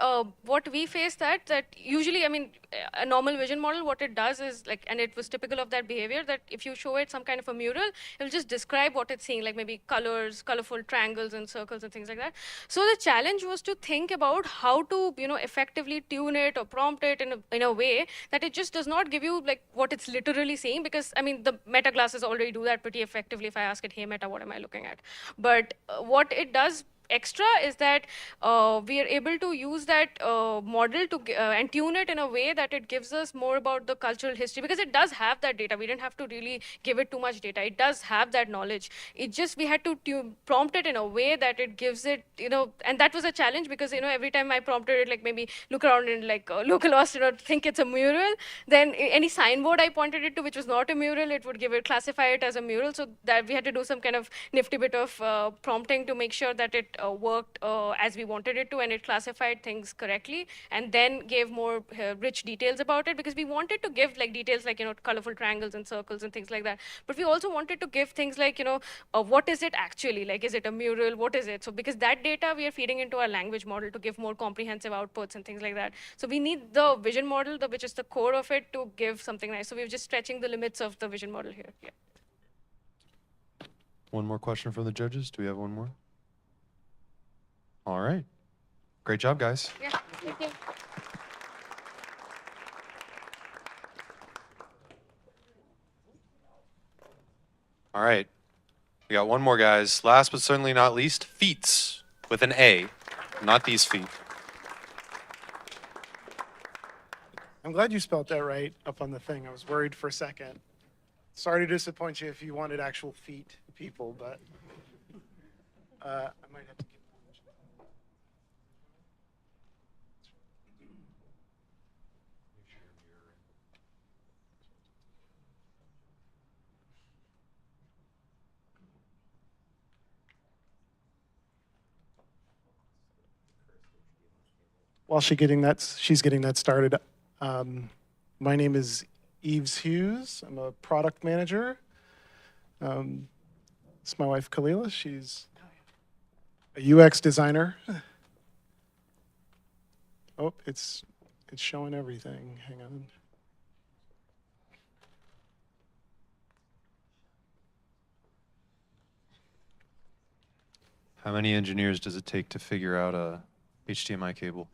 what we face that usually, I mean, a normal vision model, what it does is like, and it was typical of that behavior, that if you show it some kind of a mural, it will just describe what it's seeing, like maybe colors, colorful triangles and circles and things like that. So the challenge was to think about how to, you know, effectively tune it or prompt it in a way that it just does not give you like what it's literally saying, because I mean the Meta glasses already do that pretty effectively if I ask it, hey Meta, what am I looking at? But what it does extra is that we are able to use that model to and tune it in a way that it gives us more about the cultural history, because it does have that data. We didn't have to really give it too much data. It does have that knowledge. It just, we had to prompt it in a way that it gives it, you know, and that was a challenge, because, you know, every time I prompted it, like maybe look around in like local Austin or think it's a mural, then any signboard I pointed it to which was not a mural, it would give it, classify it as a mural. So that we had to do some kind of nifty bit of prompting to make sure that it worked as we wanted it to, and it classified things correctly, and then gave more rich details about it, because we wanted to give like details like, you know, colorful triangles and circles and things like that. But we also wanted to give things like, you know, what is it actually? Like, is it a mural? What is it? So because that data we are feeding into our language model to give more comprehensive outputs and things like that. So we need the vision model, which is the core of it, to give something nice. So we're just stretching the limits of the vision model here. Yeah. One more question from the judges. Do we have one more? All right. Great job, guys. Yeah, thank you. All right. We got one more, guys. Last but certainly not least, feats with an A, not these feet. I'm glad you spelled that right up on the thing. I was worried for a second. Sorry to disappoint you if you wanted actual feet people, but I might have to give while she's getting that started, my name is Yves Hughes. I'm a product manager. It's my wife, Kalila. She's a UX designer. Oh, it's showing everything. Hang on. How many engineers does it take to figure out a HDMI cable?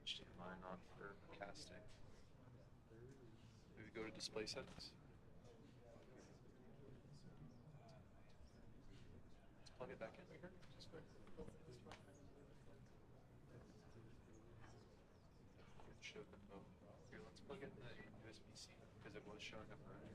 HDMI not for casting. Maybe go to display settings. Let's plug it back in. Here, let's plug in the USB-C because it was showing up earlier.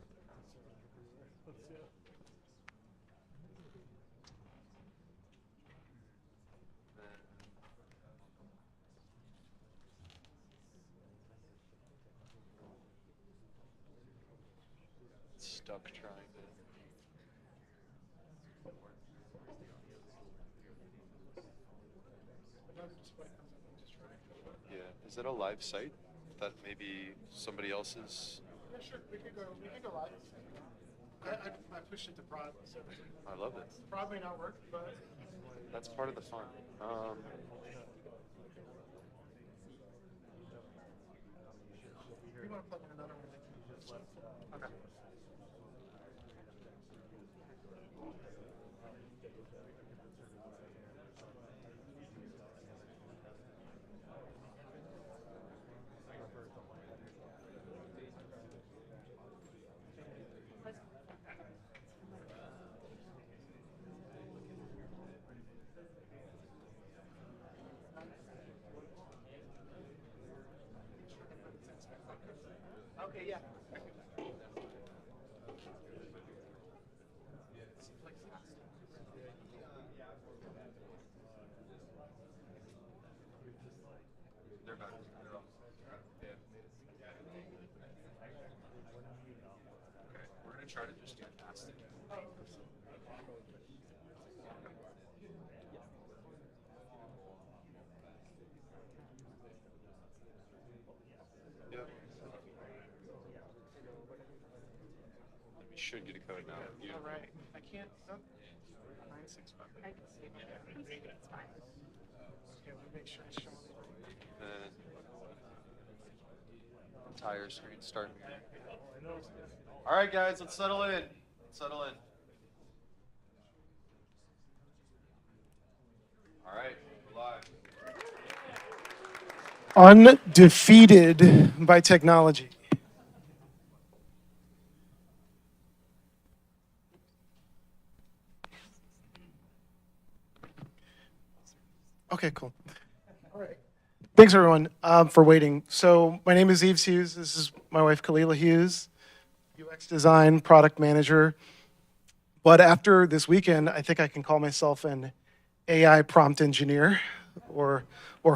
Stuck trying to. Yeah, is that a live site that maybe somebody else's? Yeah, sure. We can go live. I pushed it to prod. So I love it. Prod may not work, but that's part of the fun. you want to plug in another one? Okay. Okay, yeah. They're back. They're off. Yeah. Okay, we're gonna try to just get past it. Yep. We should get a code now. All right. I can't. 965. I can see it. It's fine. Okay, let me make sure it's showing. Entire screen starting. All right, guys, let's settle in. Settle in. All right, we're live. Undefeated by technology. Okay, cool. All right. Thanks, everyone, for waiting. So my name is Yves Hughes. This is my wife, Kalila Hughes, UX design, product manager. But after this weekend, I think I can call myself an AI prompt engineer or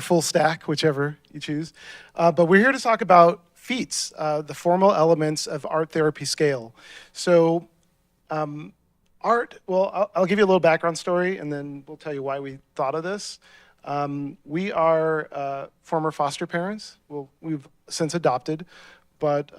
full stack, whichever you choose. But we're here to talk about FEATS, the formal elements of art therapy scale. So art, well, I'll give you a little background story, and then we'll tell you why we thought of this. We are former foster parents. Well, we've since adopted, but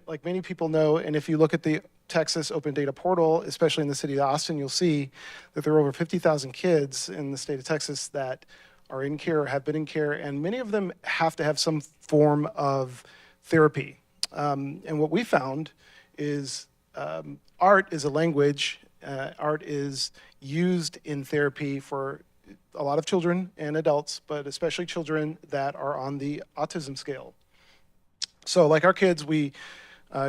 like many people know, and if you look at the Texas Open Data Portal, especially in the city of Austin, you'll see that there are over 50,000 kids in the state of Texas that are in care or have been in care, and many of them have to have some form of therapy. And what we found is art is a language. Art is used in therapy for a lot of children and adults, but especially children that are on the autism scale. So like our kids, we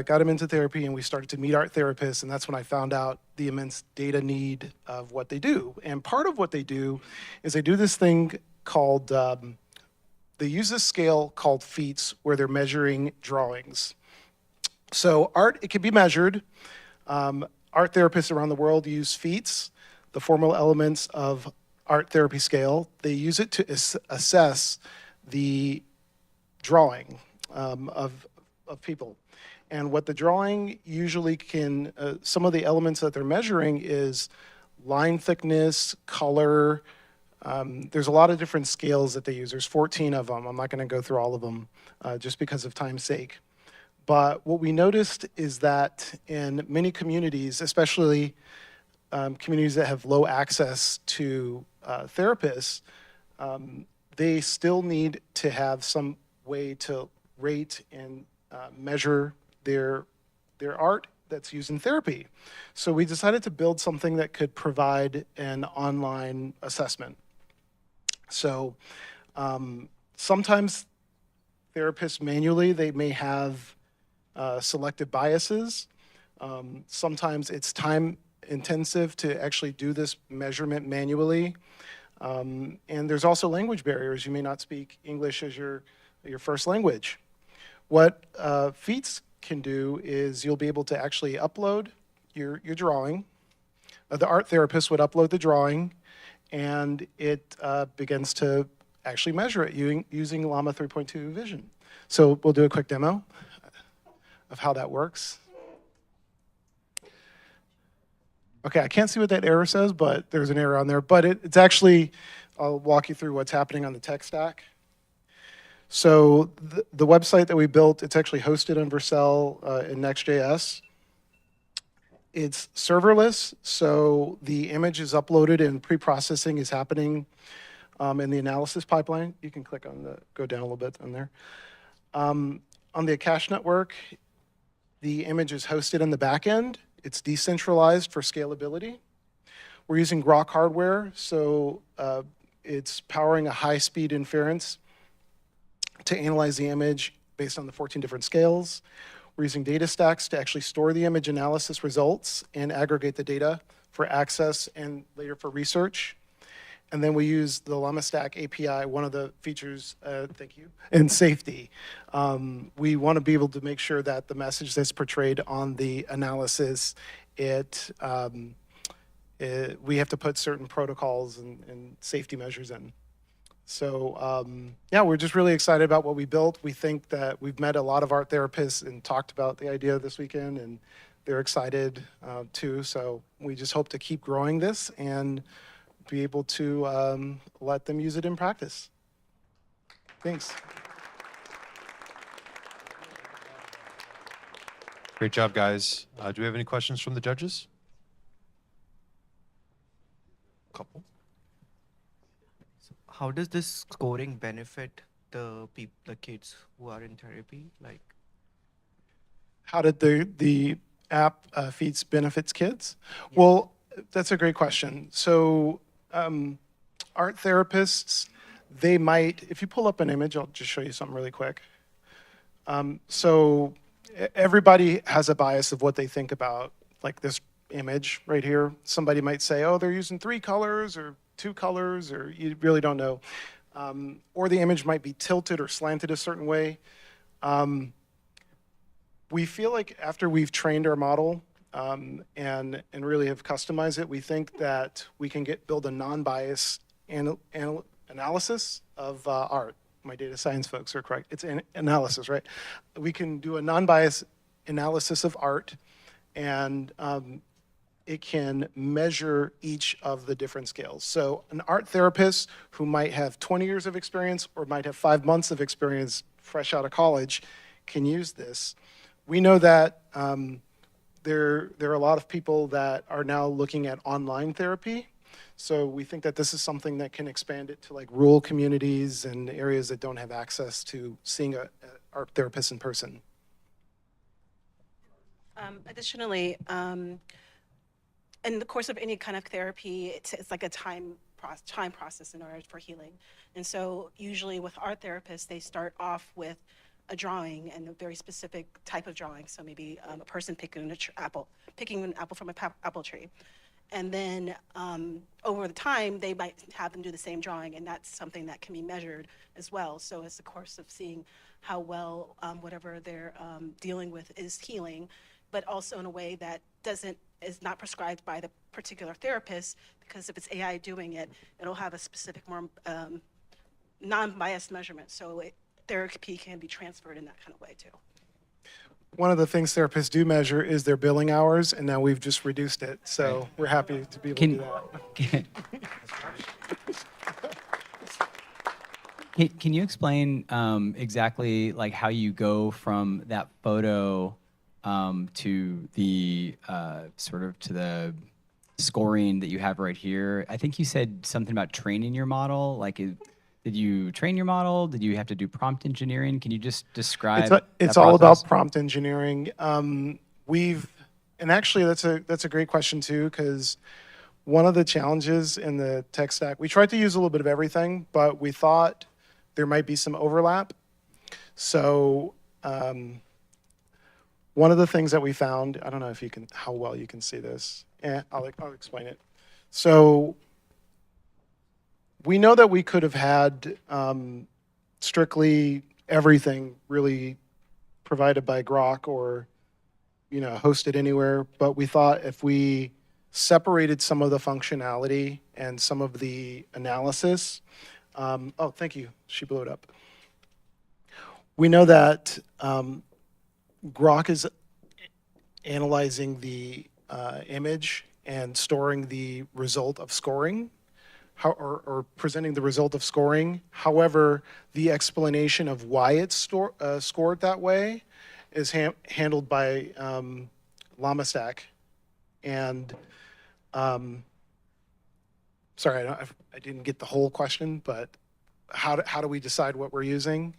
got him into therapy, and we started to meet art therapists, and that's when I found out the immense data need of what they do. And part of what they do is they do this thing called, they use this scale called feet where they're measuring drawings. So art, it can be measured. Art therapists around the world use feet, the formal elements of art therapy scale. They use it to assess the drawing of people. And what the drawing usually can, some of the elements that they're measuring is line thickness, color. There's a lot of different scales that they use. There's 14 of them. I'm not going to go through all of them just because of time's sake. But what we noticed is that in many communities, especially communities that have low access to therapists, they still need to have some way to rate and measure their art that's used in therapy. So we decided to build something that could provide an online assessment. So sometimes therapists manually, they may have selective biases. Sometimes it's time intensive to actually do this measurement manually. And there's also language barriers. You may not speak English as your first language. What feats can do is you'll be able to actually upload your drawing. The art therapist would upload the drawing, and it begins to actually measure it using Llama 3.2 Vision. So we'll do a quick demo of how that works. Okay, I can't see what that error says, but there's an error on there. But it's actually, I'll walk you through what's happening on the tech stack. So the website that we built, it's actually hosted on Vercel in Next.js. It's serverless, so the image is uploaded and pre-processing is happening in the analysis pipeline. You can click on the, go down a little bit on there. On the Akash network, the image is hosted in the back end. It's decentralized for scalability. We're using Grok hardware, so it's powering a high-speed inference to analyze the image based on the 14 different scales. We're using data stacks to actually store the image analysis results and aggregate the data for access and later for research. And then we use the Llama Stack API, one of the features, thank you, in safety. We want to be able to make sure that the message that's portrayed on the analysis, we have to put certain protocols and safety measures in. So yeah, we're just really excited about what we built. We think that we've met a lot of art therapists and talked about the idea this weekend, and they're excited too. So we just hope to keep growing this and be able to let them use it in practice. Thanks. Great job, guys. Do we have any questions from the judges? Couple. How does this scoring benefit the kids who are in therapy? Like, how did the app feeds benefits kids? Yeah. Well, that's a great question. So art therapists, they might, if you pull up an image, I'll just show you something really quick. So everybody has a bias of what they think about, like this image right here. Somebody might say, oh, they're using 3 colors or 2 colors, or you really don't know. Or the image might be tilted or slanted a certain way. We feel like after we've trained our model and really have customized it, we think that we can build a non-biased analysis of art. My data science folks are correct. It's an analysis, right? We can do a non-biased analysis of art, and it can measure each of the different scales. So an art therapist who might have 20 years of experience or might have 5 months of experience fresh out of college can use this. We know that there are a lot of people that are now looking at online therapy. So we think that this is something that can expand it to like rural communities and areas that don't have access to seeing an art therapist in person. Additionally, in the course of any kind of therapy, it's like a time process in order for healing. And so usually with art therapists, they start off with a drawing and a very specific type of drawing. So maybe a person picking an apple from an apple tree. And then over the time, they might have them do the same drawing, and that's something that can be measured as well. So it's the course of seeing how well whatever they're dealing with is healing, but also in a way that is not prescribed by the particular therapist, because if it's AI doing it, it'll have a specific, more non-biased measurement. So therapy can be transferred in that kind of way too. One of the things therapists do measure is their billing hours, and now we've just reduced it. So we're happy to be able to do that. Can you explain exactly like how you go from that photo to the sort of to the scoring that you have right here? I think you said something about training your model. Like, did you train your model? Did you have to do prompt engineering? Can you just describe? It's all about prompt engineering. And actually that's a great question too, because one of the challenges in the tech stack, we tried to use a little bit of everything, but we thought there might be some overlap. So one of the things that we found, I don't know if how well you can see this. I'll explain it. So we know that we could have had strictly everything really provided by Grok or hosted anywhere, but we thought if we separated some of the functionality and some of the analysis, oh, thank you, she blew it up. We know that Grok is analyzing the image and storing the result of scoring, or presenting the result of scoring. However, the explanation of why it's scored that way is handled by Llama Stack. And sorry, I didn't get the whole question, but how do we decide what we're using?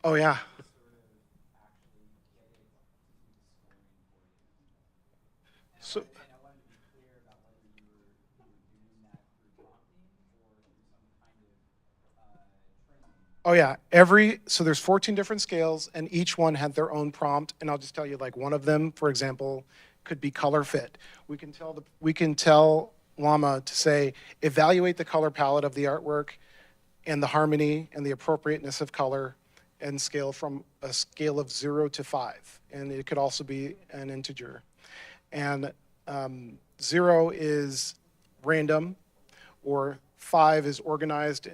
Oh, yeah. So, oh yeah, so there's 14 different scales, and each one had their own prompt, and I'll just tell you, like, one of them, for example, could be color fit. We can tell Llama to say, evaluate the color palette of the artwork and the harmony and the appropriateness of color, and scale from a scale of 0 to 5. And it could also be an integer. And 0 is random, or 5 is organized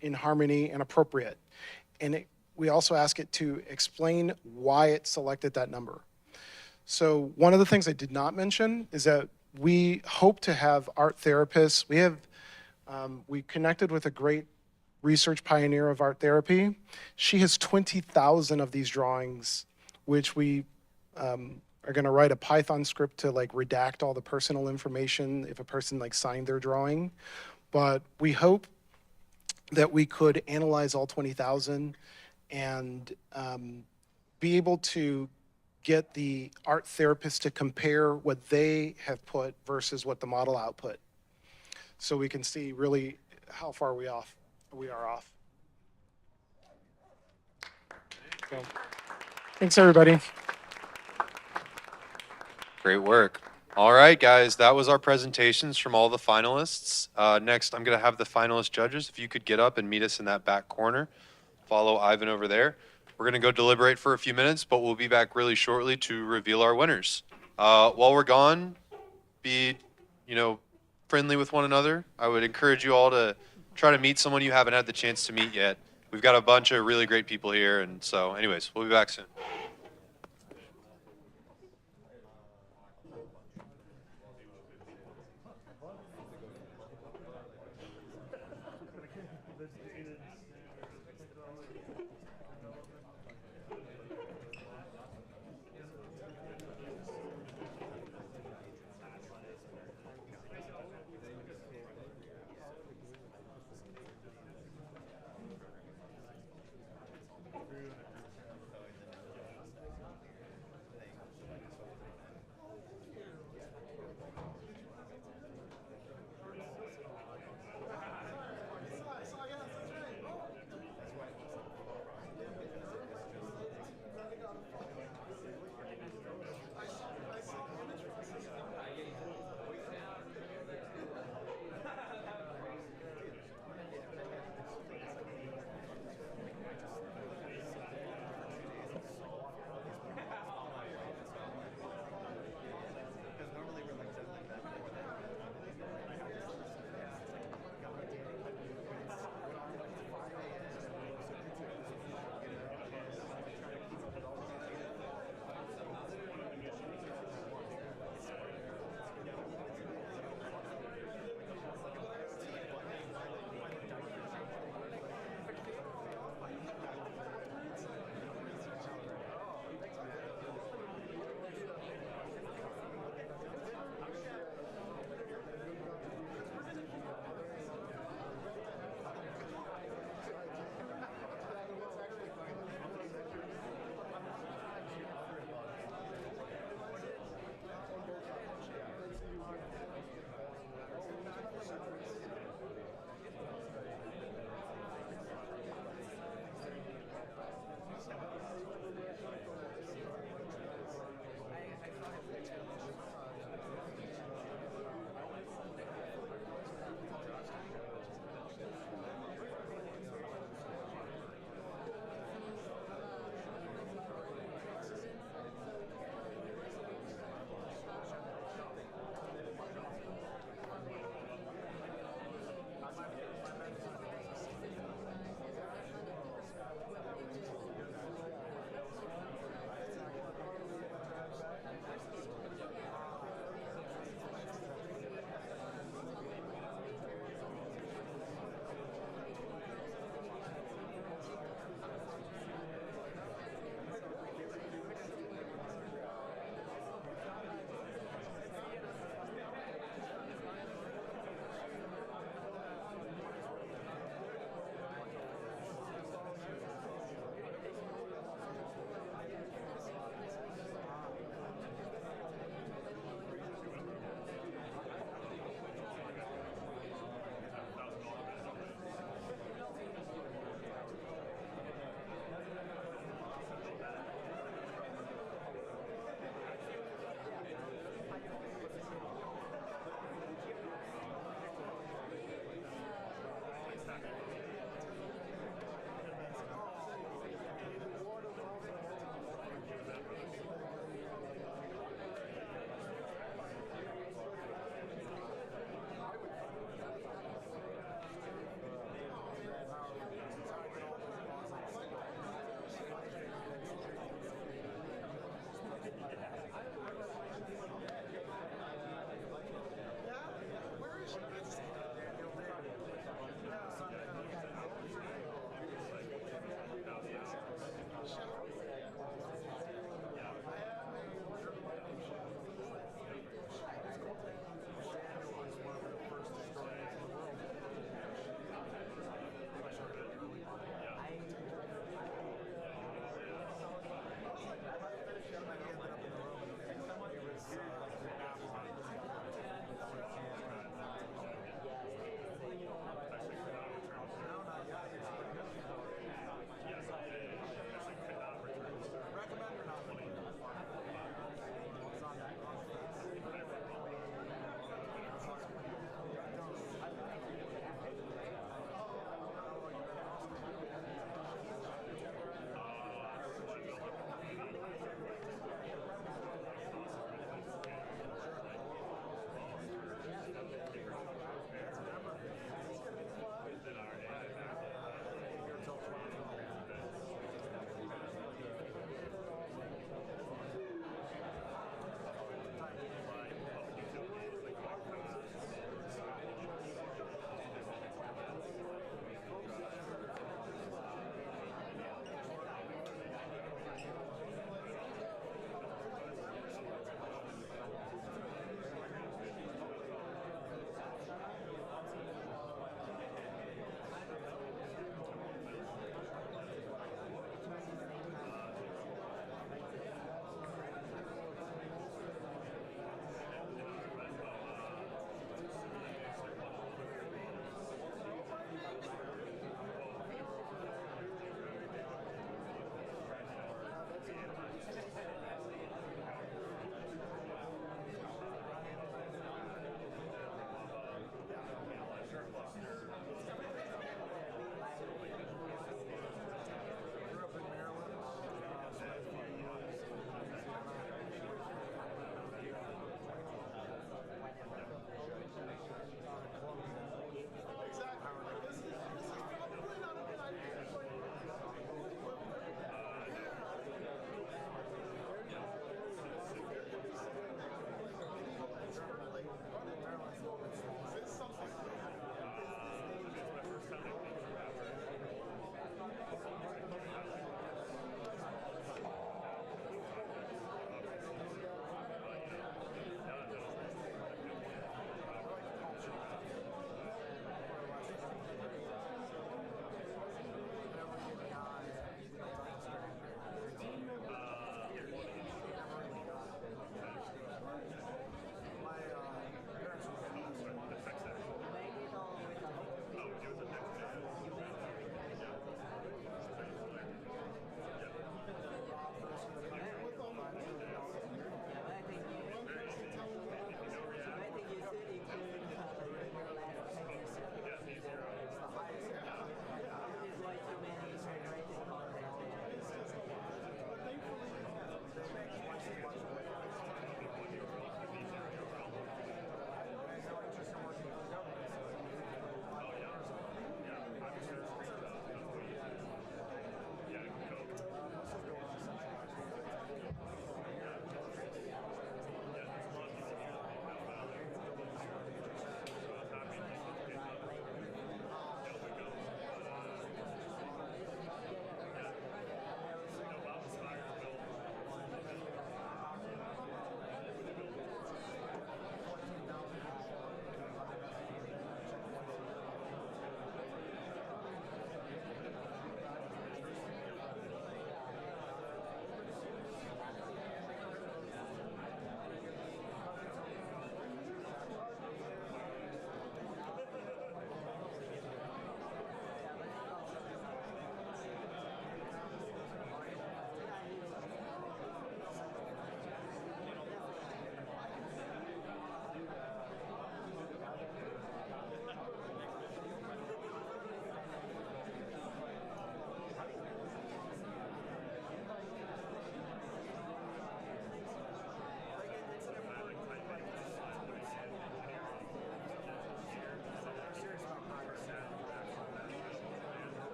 in harmony and appropriate. And we also ask it to explain why it selected that number. So one of the things I did not mention is that we hope to have art therapists. We connected with a great research pioneer of art therapy. She has 20,000 of these drawings, which we are going to write a Python script to like redact all the personal information if a person like signed their drawing. But we hope that we could analyze all 20,000 and be able to get the art therapist to compare what they have put versus what the model output, so we can see really how far we are off. So, thanks everybody. Great work. All right, guys, that was our presentations from all the finalists. Next, I'm going to have the finalist judges. If you could get up and meet us in that back corner. Follow Ivan over there. We're going to go deliberate for a few minutes, but we'll be back really shortly to reveal our winners. While we're gone, be, friendly with one another. I would encourage you all to try to meet someone you haven't had the chance to meet yet. We've got a bunch of really great people here, and so anyways, we'll be back soon.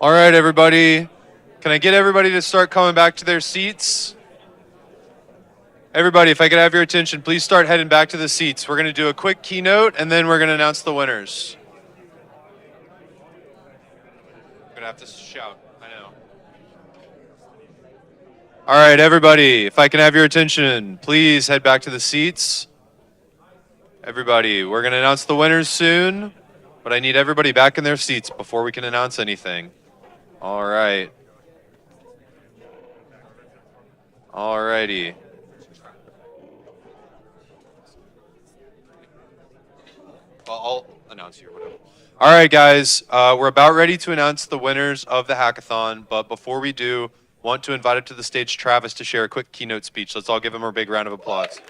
All right, everybody. Can I get everybody to start coming back to their seats? Everybody, if I could have your attention, please start heading back to the seats. We're going to do a quick keynote, and then we're going to announce the winners. I'm going to have to shout. I know. All right, everybody, if I can have your attention, please head back to the seats. Everybody, we're going to announce the winners soon, but I need everybody back in their seats before we can announce anything. All right. All righty. I'll announce you or whatever. All right, guys, we're about ready to announce the winners of the hackathon, but before we do, want to invite up to the stage Travis to share a quick keynote speech. Let's all give him a big round of applause.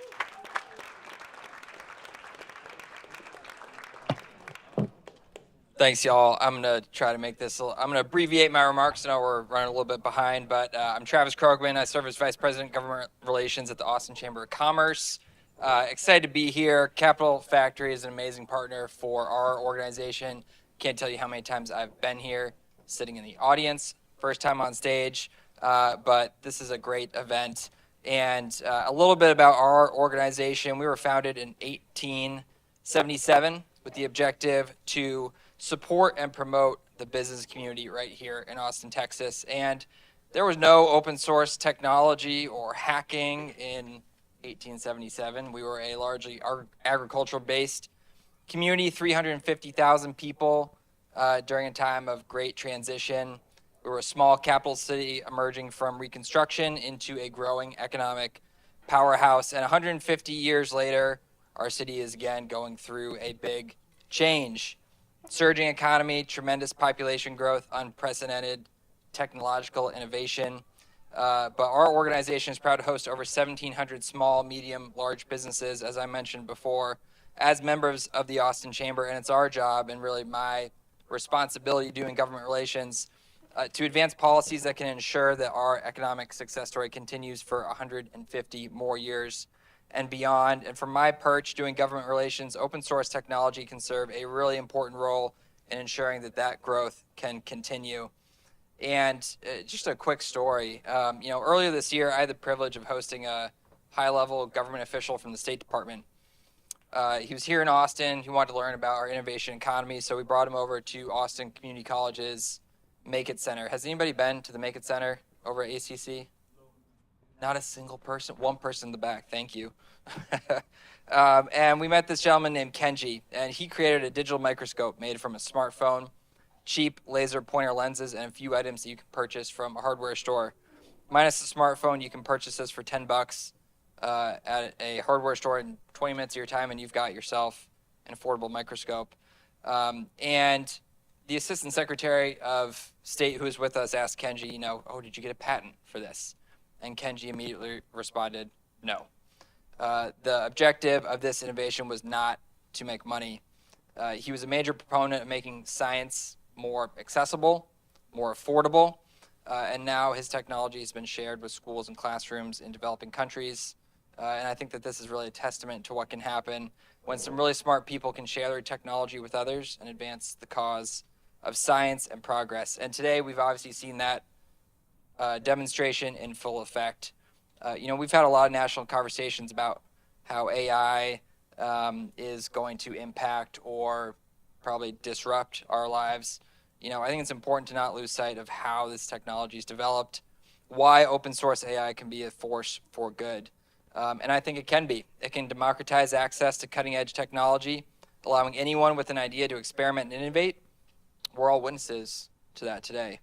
Thanks, y'all. I'm going to try to make this, I'm going to abbreviate my remarks. I know we're running a little bit behind, but I'm Travis Krogman. I serve as Vice President of Government Relations at the Austin Chamber of Commerce. Excited to be here. Capital Factory is an amazing partner for our organization. Can't tell you how many times I've been here, sitting in the audience, first time on stage, but this is a great event. And a little bit about our organization. We were founded in 1877 with the objective to support and promote the business community right here in Austin, Texas. And there was no open source technology or hacking in 1877. We were a largely agricultural based community, 350,000 people during a time of great transition. We were a small capital city emerging from Reconstruction into a growing economic powerhouse. And 150 years later, our city is again going through a big change. Surging economy, tremendous population growth, unprecedented technological innovation. But our organization is proud to host over 1,700 small, medium, large businesses, as I mentioned before, as members of the Austin Chamber. And it's our job and really my responsibility doing government relations to advance policies that can ensure that our economic success story continues for 150 more years and beyond. And from my perch doing government relations, open source technology can serve a really important role in ensuring that that growth can continue. And just a quick story, earlier this year, I had the privilege of hosting a high-level government official from the State Department. He was here in Austin. He wanted to learn about our innovation economy, so we brought him over to Austin Community College's Make It Center. Has anybody been to the Make It Center over at ACC? Not a single person. One person in the back. Thank you. And we met this gentleman named Kenji, and he created a digital microscope made from a smartphone, cheap laser pointer lenses, and a few items that you can purchase from a hardware store. Minus the smartphone, you can purchase this for $10 at a hardware store in 20 minutes of your time, and you've got yourself an affordable microscope. And the Assistant Secretary of State who was with us asked Kenji, oh, did you get a patent for this? And Kenji immediately responded, no. The objective of this innovation was not to make money. He was a major proponent of making science more accessible, more affordable, and now his technology has been shared with schools and classrooms in developing countries. And I think that this is really a testament to what can happen when some really smart people can share their technology with others and advance the cause of science and progress. And today we've obviously seen that demonstration in full effect. We've had a lot of national conversations about how AI is going to impact or probably disrupt our lives. I think it's important to not lose sight of how this technology is developed, why open source AI can be a force for good. And I think it can be. It can democratize access to cutting edge technology, allowing anyone with an idea to experiment and innovate. We're all witnesses to that today.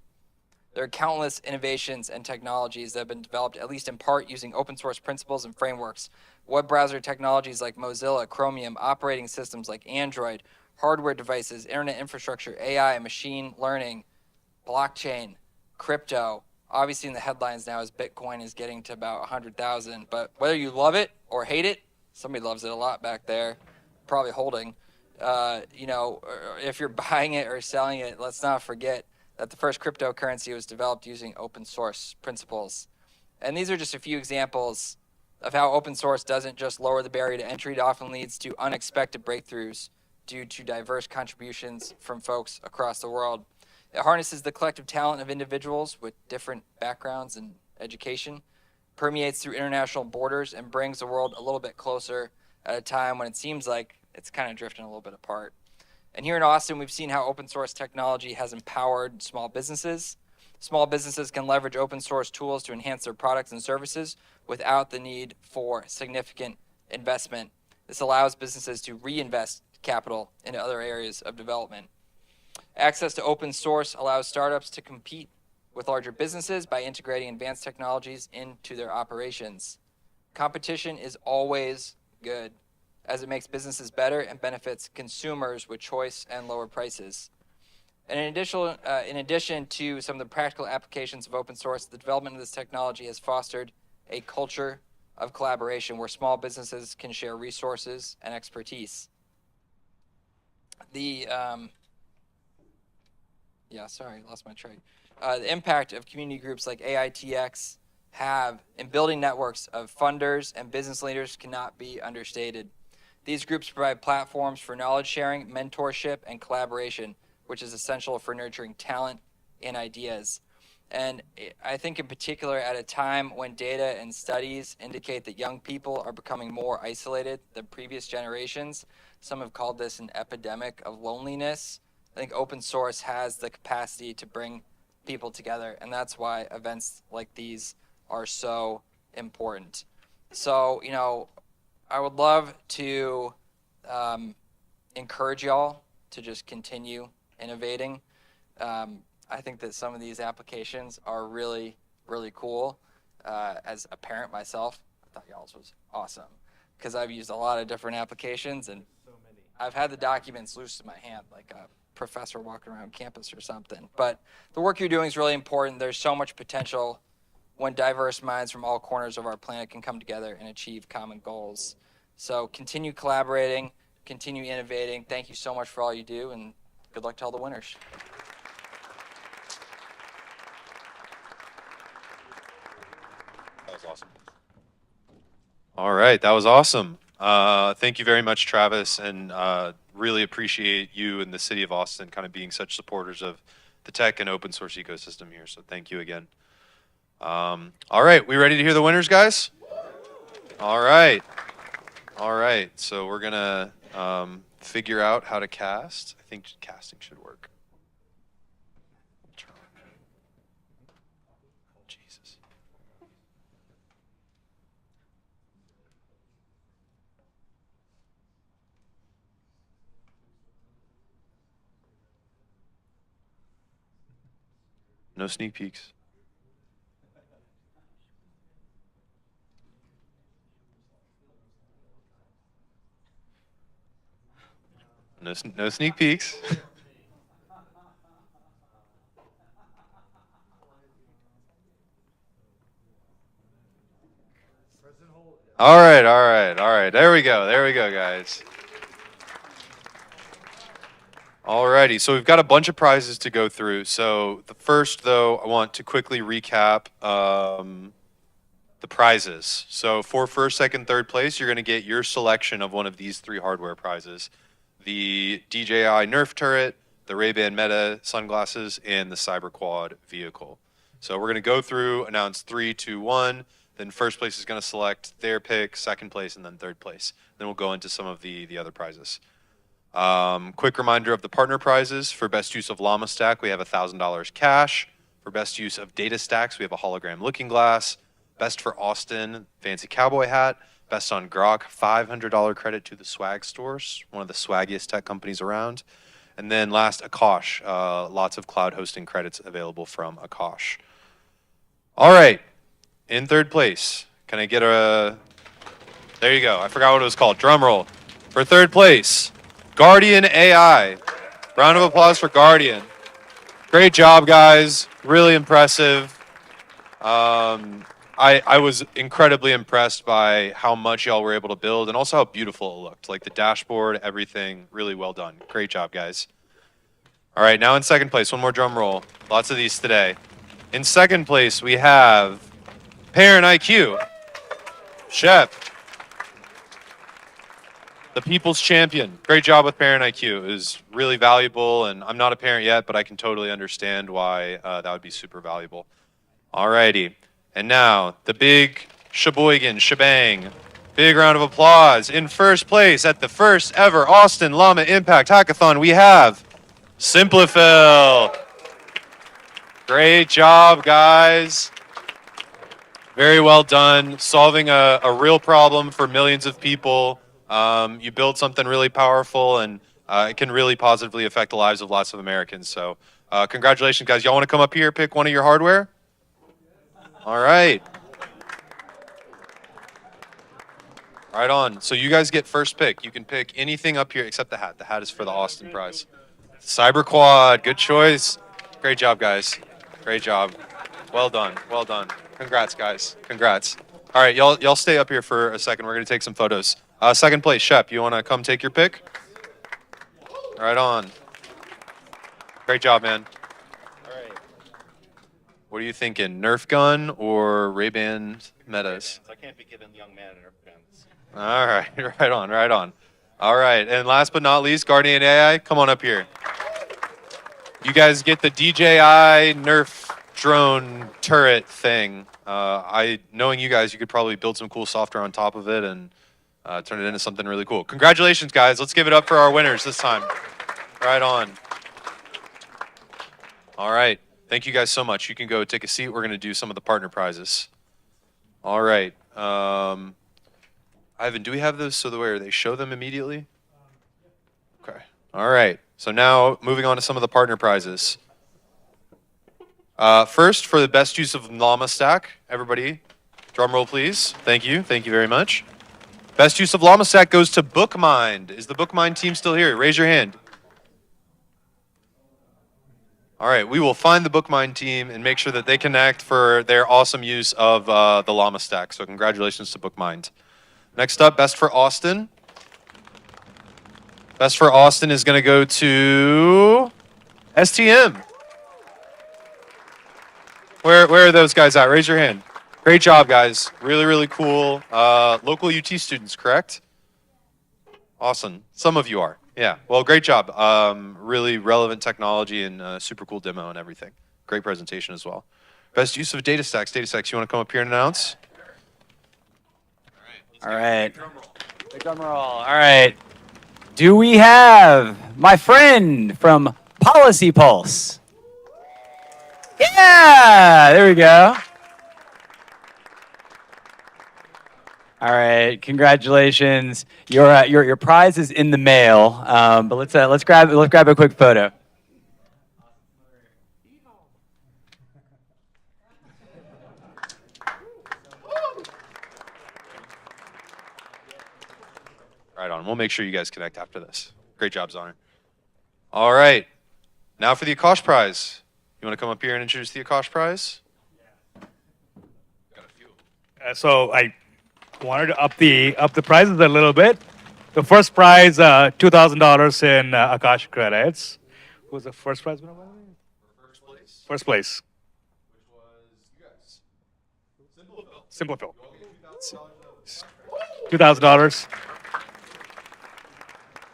There are countless innovations and technologies that have been developed, at least in part, using open source principles and frameworks. Web browser technologies like Mozilla, Chromium, operating systems like Android, hardware devices, internet infrastructure, AI, machine learning, blockchain, crypto. Obviously in the headlines now as Bitcoin is getting to about 100,000. But whether you love it or hate it, somebody loves it a lot back there, probably holding. If you're buying it or selling it, let's not forget that the first cryptocurrency was developed using open source principles. And these are just a few examples of how open source doesn't just lower the barrier to entry, it often leads to unexpected breakthroughs due to diverse contributions from folks across the world. It harnesses the collective talent of individuals with different backgrounds and education, permeates through international borders, and brings the world a little bit closer at a time when it seems like it's kind of drifting a little bit apart. And here in Austin, we've seen how open source technology has empowered small businesses. Small businesses can leverage open source tools to enhance their products and services without the need for significant investment. This allows businesses to reinvest capital into other areas of development. Access to open source allows startups to compete with larger businesses by integrating advanced technologies into their operations. Competition is always good, as it makes businesses better and benefits consumers with choice and lower prices. And in addition to some of the practical applications of open source, the development of this technology has fostered a culture of collaboration where small businesses can share resources and expertise. The impact of community groups like AITX have in building networks of funders and business leaders cannot be understated. These groups provide platforms for knowledge sharing, mentorship, and collaboration, which is essential for nurturing talent and ideas. And I think in particular at a time when data and studies indicate that young people are becoming more isolated than previous generations, some have called this an epidemic of loneliness. I think open source has the capacity to bring people together, and that's why events like these are so important. So, you know, I would love to encourage y'all to just continue innovating. I think that some of these applications are really, really cool. As a parent myself, I thought y'all's was awesome because I've used a lot of different applications and I've had the documents loose in my hand like a professor walking around campus or something. But the work you're doing is really important. There's so much potential when diverse minds from all corners of our planet can come together and achieve common goals. So continue collaborating, continue innovating. Thank you so much for all you do, and good luck to all the winners. That was awesome. All right, that was awesome. Thank you very much, Travis, and really appreciate you and the city of Austin kind of being such supporters of the tech and open source ecosystem here. So thank you again. All right, we ready to hear the winners, guys? All right. All right, so we're gonna figure out how to cast. I think casting should work. Jesus. No sneak peeks. No sneak peeks. All right, all right, all right. There we go, guys. Alrighty, so we've got a bunch of prizes to go through. So the first, though, I want to quickly recap the prizes. So for first, second, third place, you're going to get your selection of one of these three hardware prizes: the DJI Nerf turret, the RayBan Meta sunglasses, and the Cyberquad vehicle. So we're going to go through, announce 3, 2, 1. Then first place is going to select their pick, second place, and then third place. Then we'll go into some of the other prizes. Quick reminder of the partner prizes. For best use of Llama Stack, we have $1,000 cash. For best use of Data Stacks, we have a hologram looking glass. Best for Austin, fancy cowboy hat. Best on Grok, $500 credit to the Swag Stores, one of the swaggiest tech companies around. And then last, Akash. Lots of cloud hosting credits available from Akash. All right. In third place, can I get a... There you go. I forgot what it was called. Drum roll. For third place, Guardian AI. Round of applause for Guardian. Great job, guys. Really impressive. I was incredibly impressed by how much y'all were able to build and also how beautiful it looked. Like the dashboard, everything, really well done. Great job, guys. All right, now in second place, one more drum roll. Lots of these today. In second place, we have Parent IQ. Shep. the people's champion. Great job with Parent IQ. It was really valuable, and I'm not a parent yet, but I can totally understand why that would be super valuable. Alrighty, and now the big shebang. Big round of applause. In first place at the first ever Austin Llama Impact Hackathon, we have Simplifil. Great job, guys. Very well done. Solving a real problem for millions of people. You build something really powerful, and it can really positively affect the lives of lots of Americans. So congratulations, guys. Y'all want to come up here, pick one of your hardware? All right. Right on. So you guys get first pick. You can pick anything up here except the hat. The hat is for the Austin prize. Cyberquad. Good choice. Great job, guys. Great job. Well done. Well done. Congrats, guys. Congrats. All right, y'all stay up here for a second. We're going to take some photos. Second place, Shep, you want to come take your pick? Right on. Great job, man. All right. What are you thinking, Nerf gun or RayBan Metas? I can't be giving young man Nerf guns. All right, right on, right on. All right, and last but not least, Guardian AI, come on up here. You guys get the DJI Nerf drone turret thing. Knowing you guys, you could probably build some cool software on top of it and turn it into something really cool. Congratulations, guys. Let's give it up for our winners this time. Right on. All right. Thank you guys so much. You can go take a seat. We're going to do some of the partner prizes. All right. Ivan, do we have those so where they show them immediately? Okay. All right. So now moving on to some of the partner prizes. First, for the best use of Llama Stack, everybody, drum roll please. Thank you. Thank you very much. Best use of Llama Stack goes to BookMind. Is the BookMind team still here? Raise your hand. All right, we will find the BookMind team and make sure that they connect for their awesome use of the Llama Stack. So congratulations to BookMind. Next up, best for Austin. Best for Austin is going to go to STM. Where are those guys at? Raise your hand. Great job, guys. Really, really cool. Local UT students, correct? Awesome. Some of you are. Yeah. Well, great job. Really relevant technology and super cool demo and everything. Great presentation as well. Best use of DataStax. DataStax, you want to come up here and announce? All right. Big drum roll. All right. Do we have my friend from Policy Pulse? Yeah, there we go. All right, congratulations. Your prize is in the mail, but let's grab a quick photo. Right on. We'll make sure you guys connect after this. Great job, Zonner. All right. Now for the Akash prize. You want to come up here and introduce the Akash prize? So I wanted to up the prizes a little bit. The first prize, $2,000 in Akash credits. Who was the first prize winner? First place. First place. Which was you guys. Simplifil. $2,000.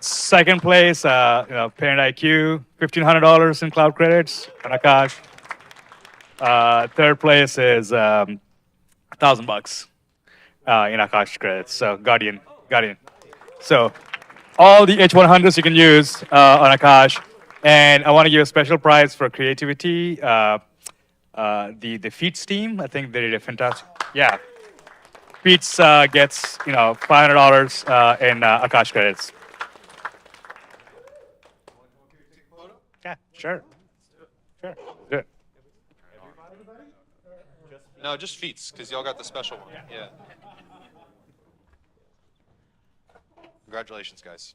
Second place, Parent IQ, $1,500 in cloud credits on Akash. Third place is $1,000 in Akash credits. So Guardian. So all the H100s you can use on Akash, and I want to give a special prize for creativity. The Feats team, I think they did a fantastic. Yeah, Feats gets $500 in Akash credits. Yeah, sure. Sure. Do it. No, just Feats, because y'all got the special one. Yeah. Congratulations, guys.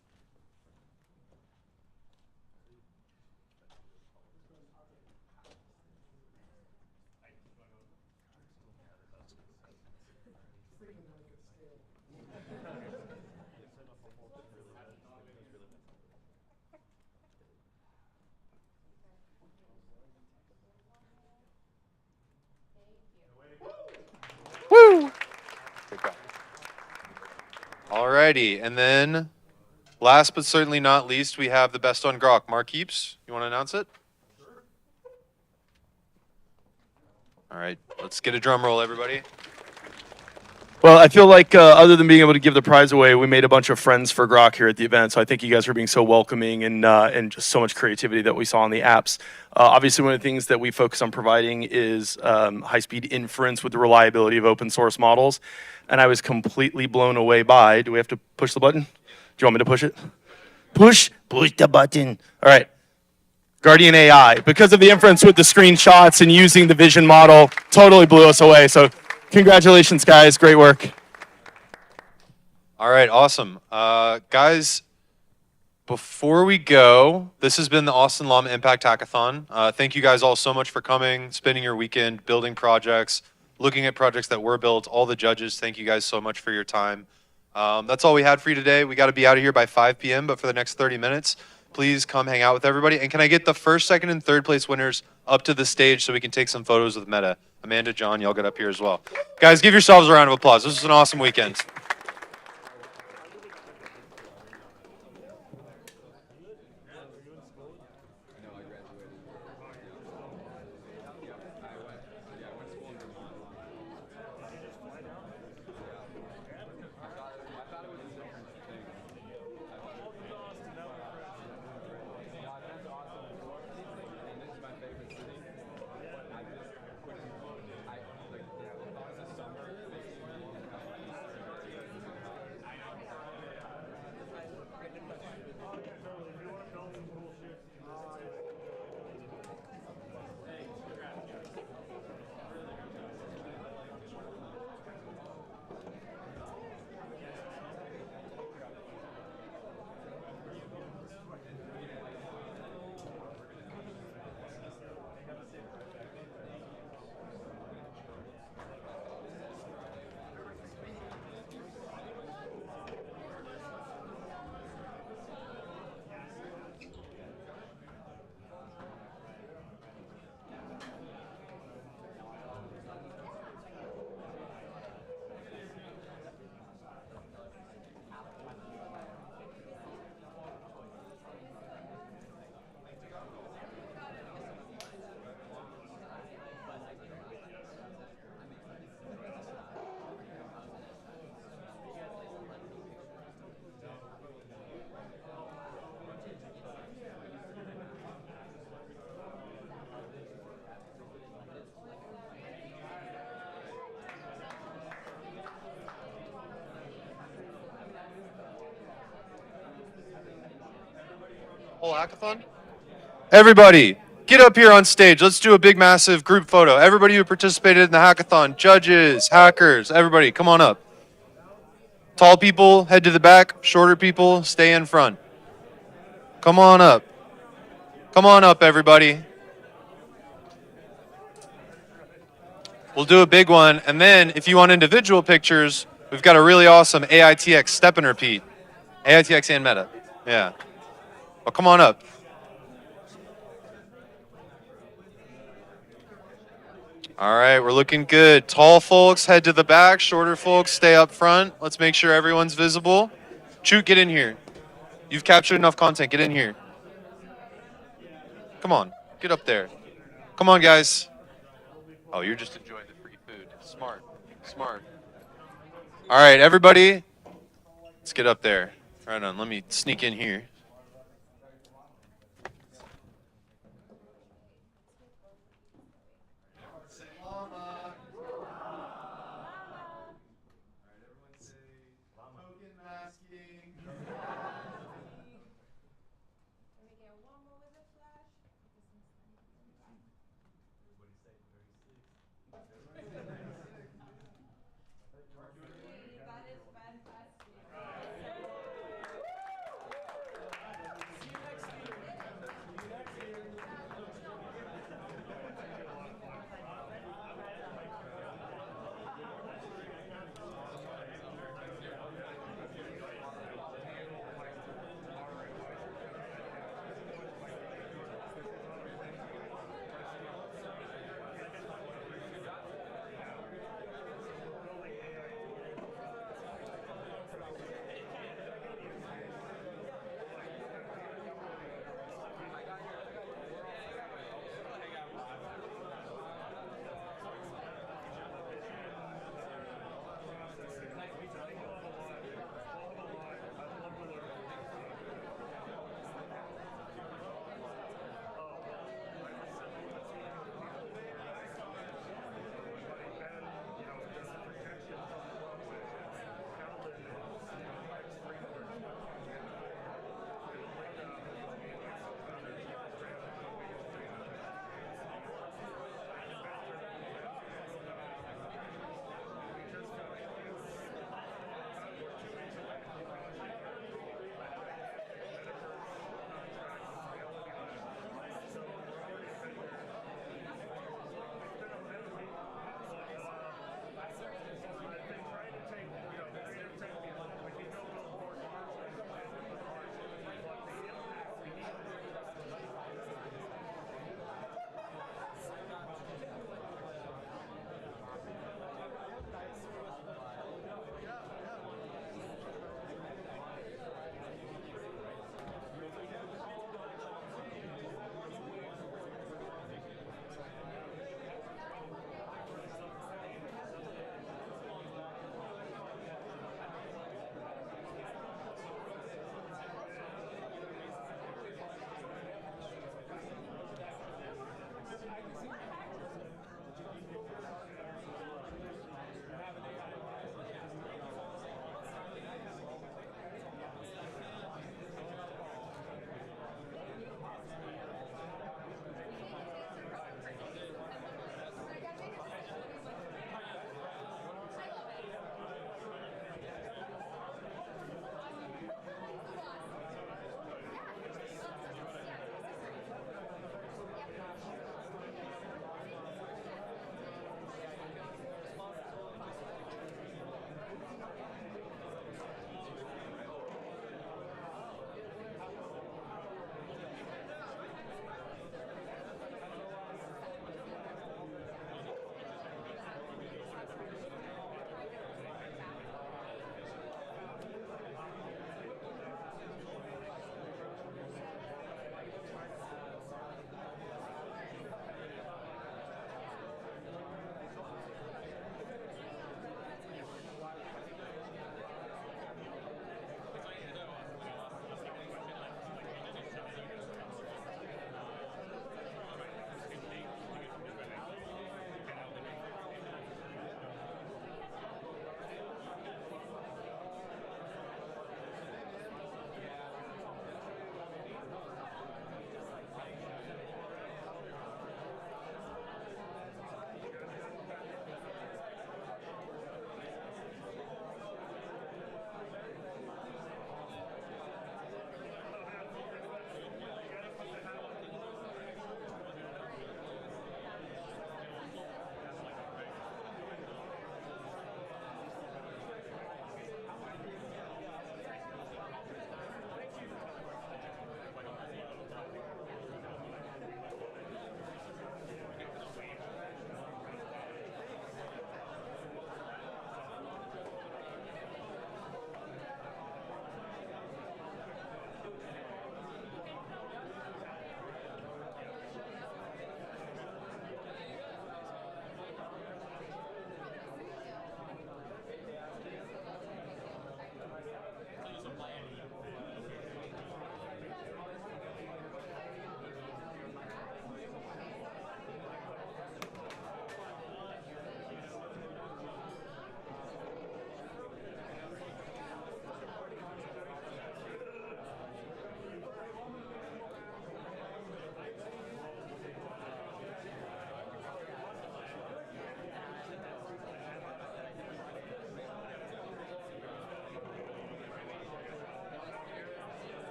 Woo! Alrighty, and then Last but certainly not least, we have the best on Grok. Mark Heaps, you want to announce it? All right, let's get a drum roll, everybody. Well, I feel like other than being able to give the prize away, we made a bunch of friends for Grok here at the event. So I thank you guys for being so welcoming and just so much creativity that we saw in the apps. Obviously, one of the things that we focus on providing is high-speed inference with the reliability of open source models. And I was completely blown away by, do we have to push the button? Do you want me to push it? Push the button. All right. Guardian AI, because of the inference with the screenshots and using the vision model, totally blew us away. So congratulations, guys. Great work. All right, awesome. Guys, before we go, this has been the Austin Llama Impact Hackathon. Thank you guys all so much for coming, spending your weekend, building projects, looking at projects that were built. All the judges, thank you guys so much for your time. That's all we had for you today. We got to be out of here by 5 p.m., but for the next 30 minutes, please come hang out with everybody. And can I get the first, second, and third place winners up to the stage so we can take some photos with Meta? Amanda, John, y'all get up here as well. Guys, give yourselves a round of applause. This was an awesome weekend. Whole hackathon? Everybody, get up here on stage. Let's do a big, massive group photo. Everybody who participated in the hackathon, judges, hackers, everybody, come on up. Tall people, head to the back. Shorter people, stay in front. Come on up. Come on up, everybody. We'll do a big one. And then if you want individual pictures, we've got a really awesome AITX step and repeat. AITX and Meta. Yeah. Well, come on up. All right, we're looking good. Tall folks, head to the back. Shorter folks, stay up front. Let's make sure everyone's visible. Choot, get in here. You've captured enough content. Get in here. Come on, get up there. Come on, guys. Oh, you're just enjoying the free food. Smart, smart. All right, everybody, let's get up there. Right on, let me sneak in here.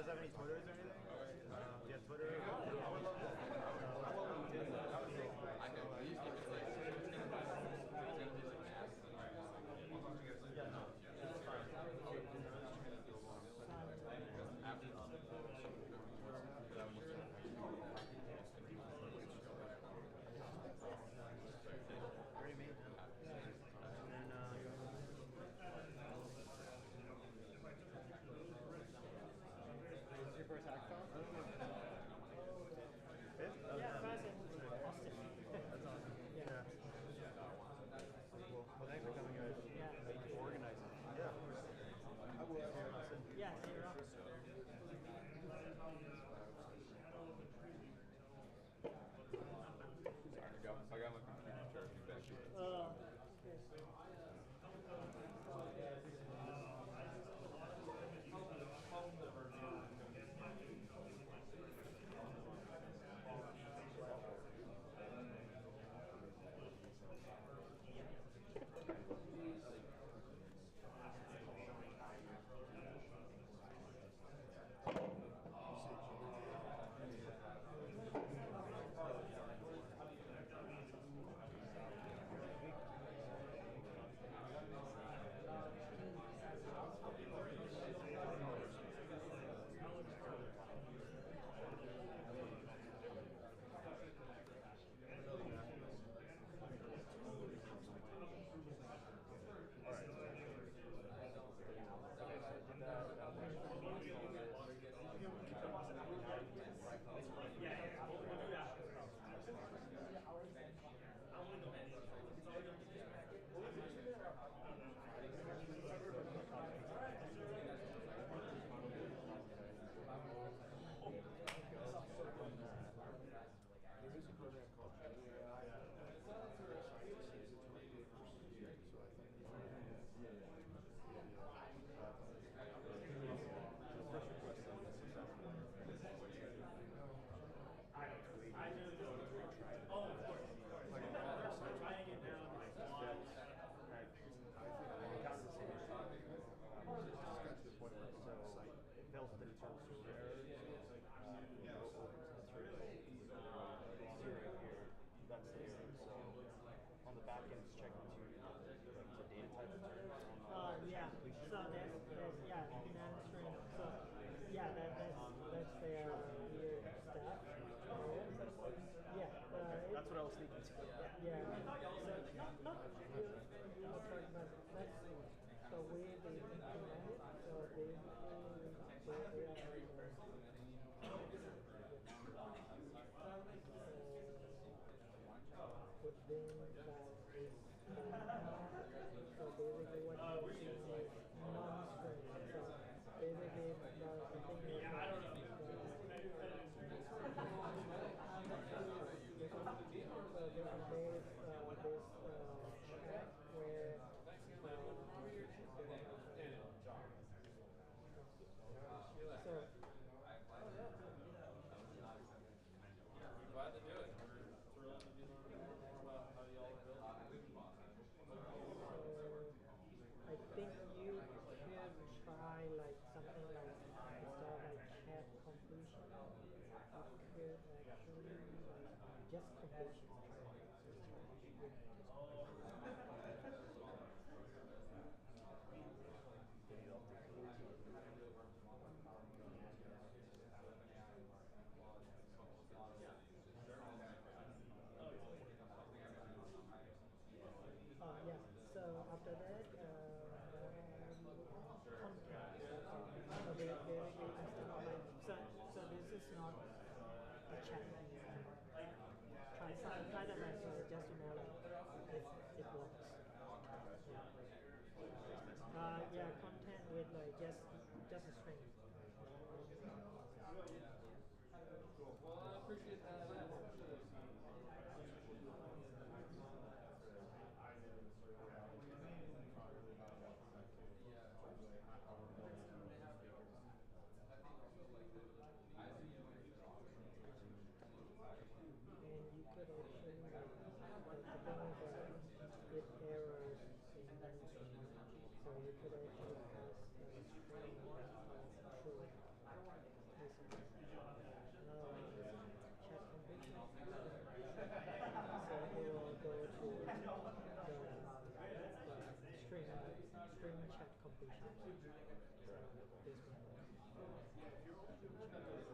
guys have any Twitters or anything? Yeah, Twitter. I would love your first hackathon? Yeah, first in Austin. That's awesome. Yeah. Cool. Well, thanks for coming, guys. Yeah. Thank you for organizing. Yeah. I will. Yeah, see you around. Sorry, I got my computer charging back here. There is a program called on the back end, it's checking to the data type return. Yeah. So that's dynamic string. So yeah, that's their weird stuff. Yeah. That's what I was thinking too. Yeah. So not really, but that's the way they implement it. So they but then so basically what you're seeing is non-string. So basically the thing is Glad to do it. We're thrilled to be learning more about how y'all are building. I think you should try like something like instead of like chat completion, you could actually like just completion. Yeah, so after that, content. So basically, instead of like, so this is not a chat. Try the message just to know like if it works. Yeah, content with like just a string. Cool. Well, I appreciate that. And you could actually with errors in so you could actually pass a string true. this one.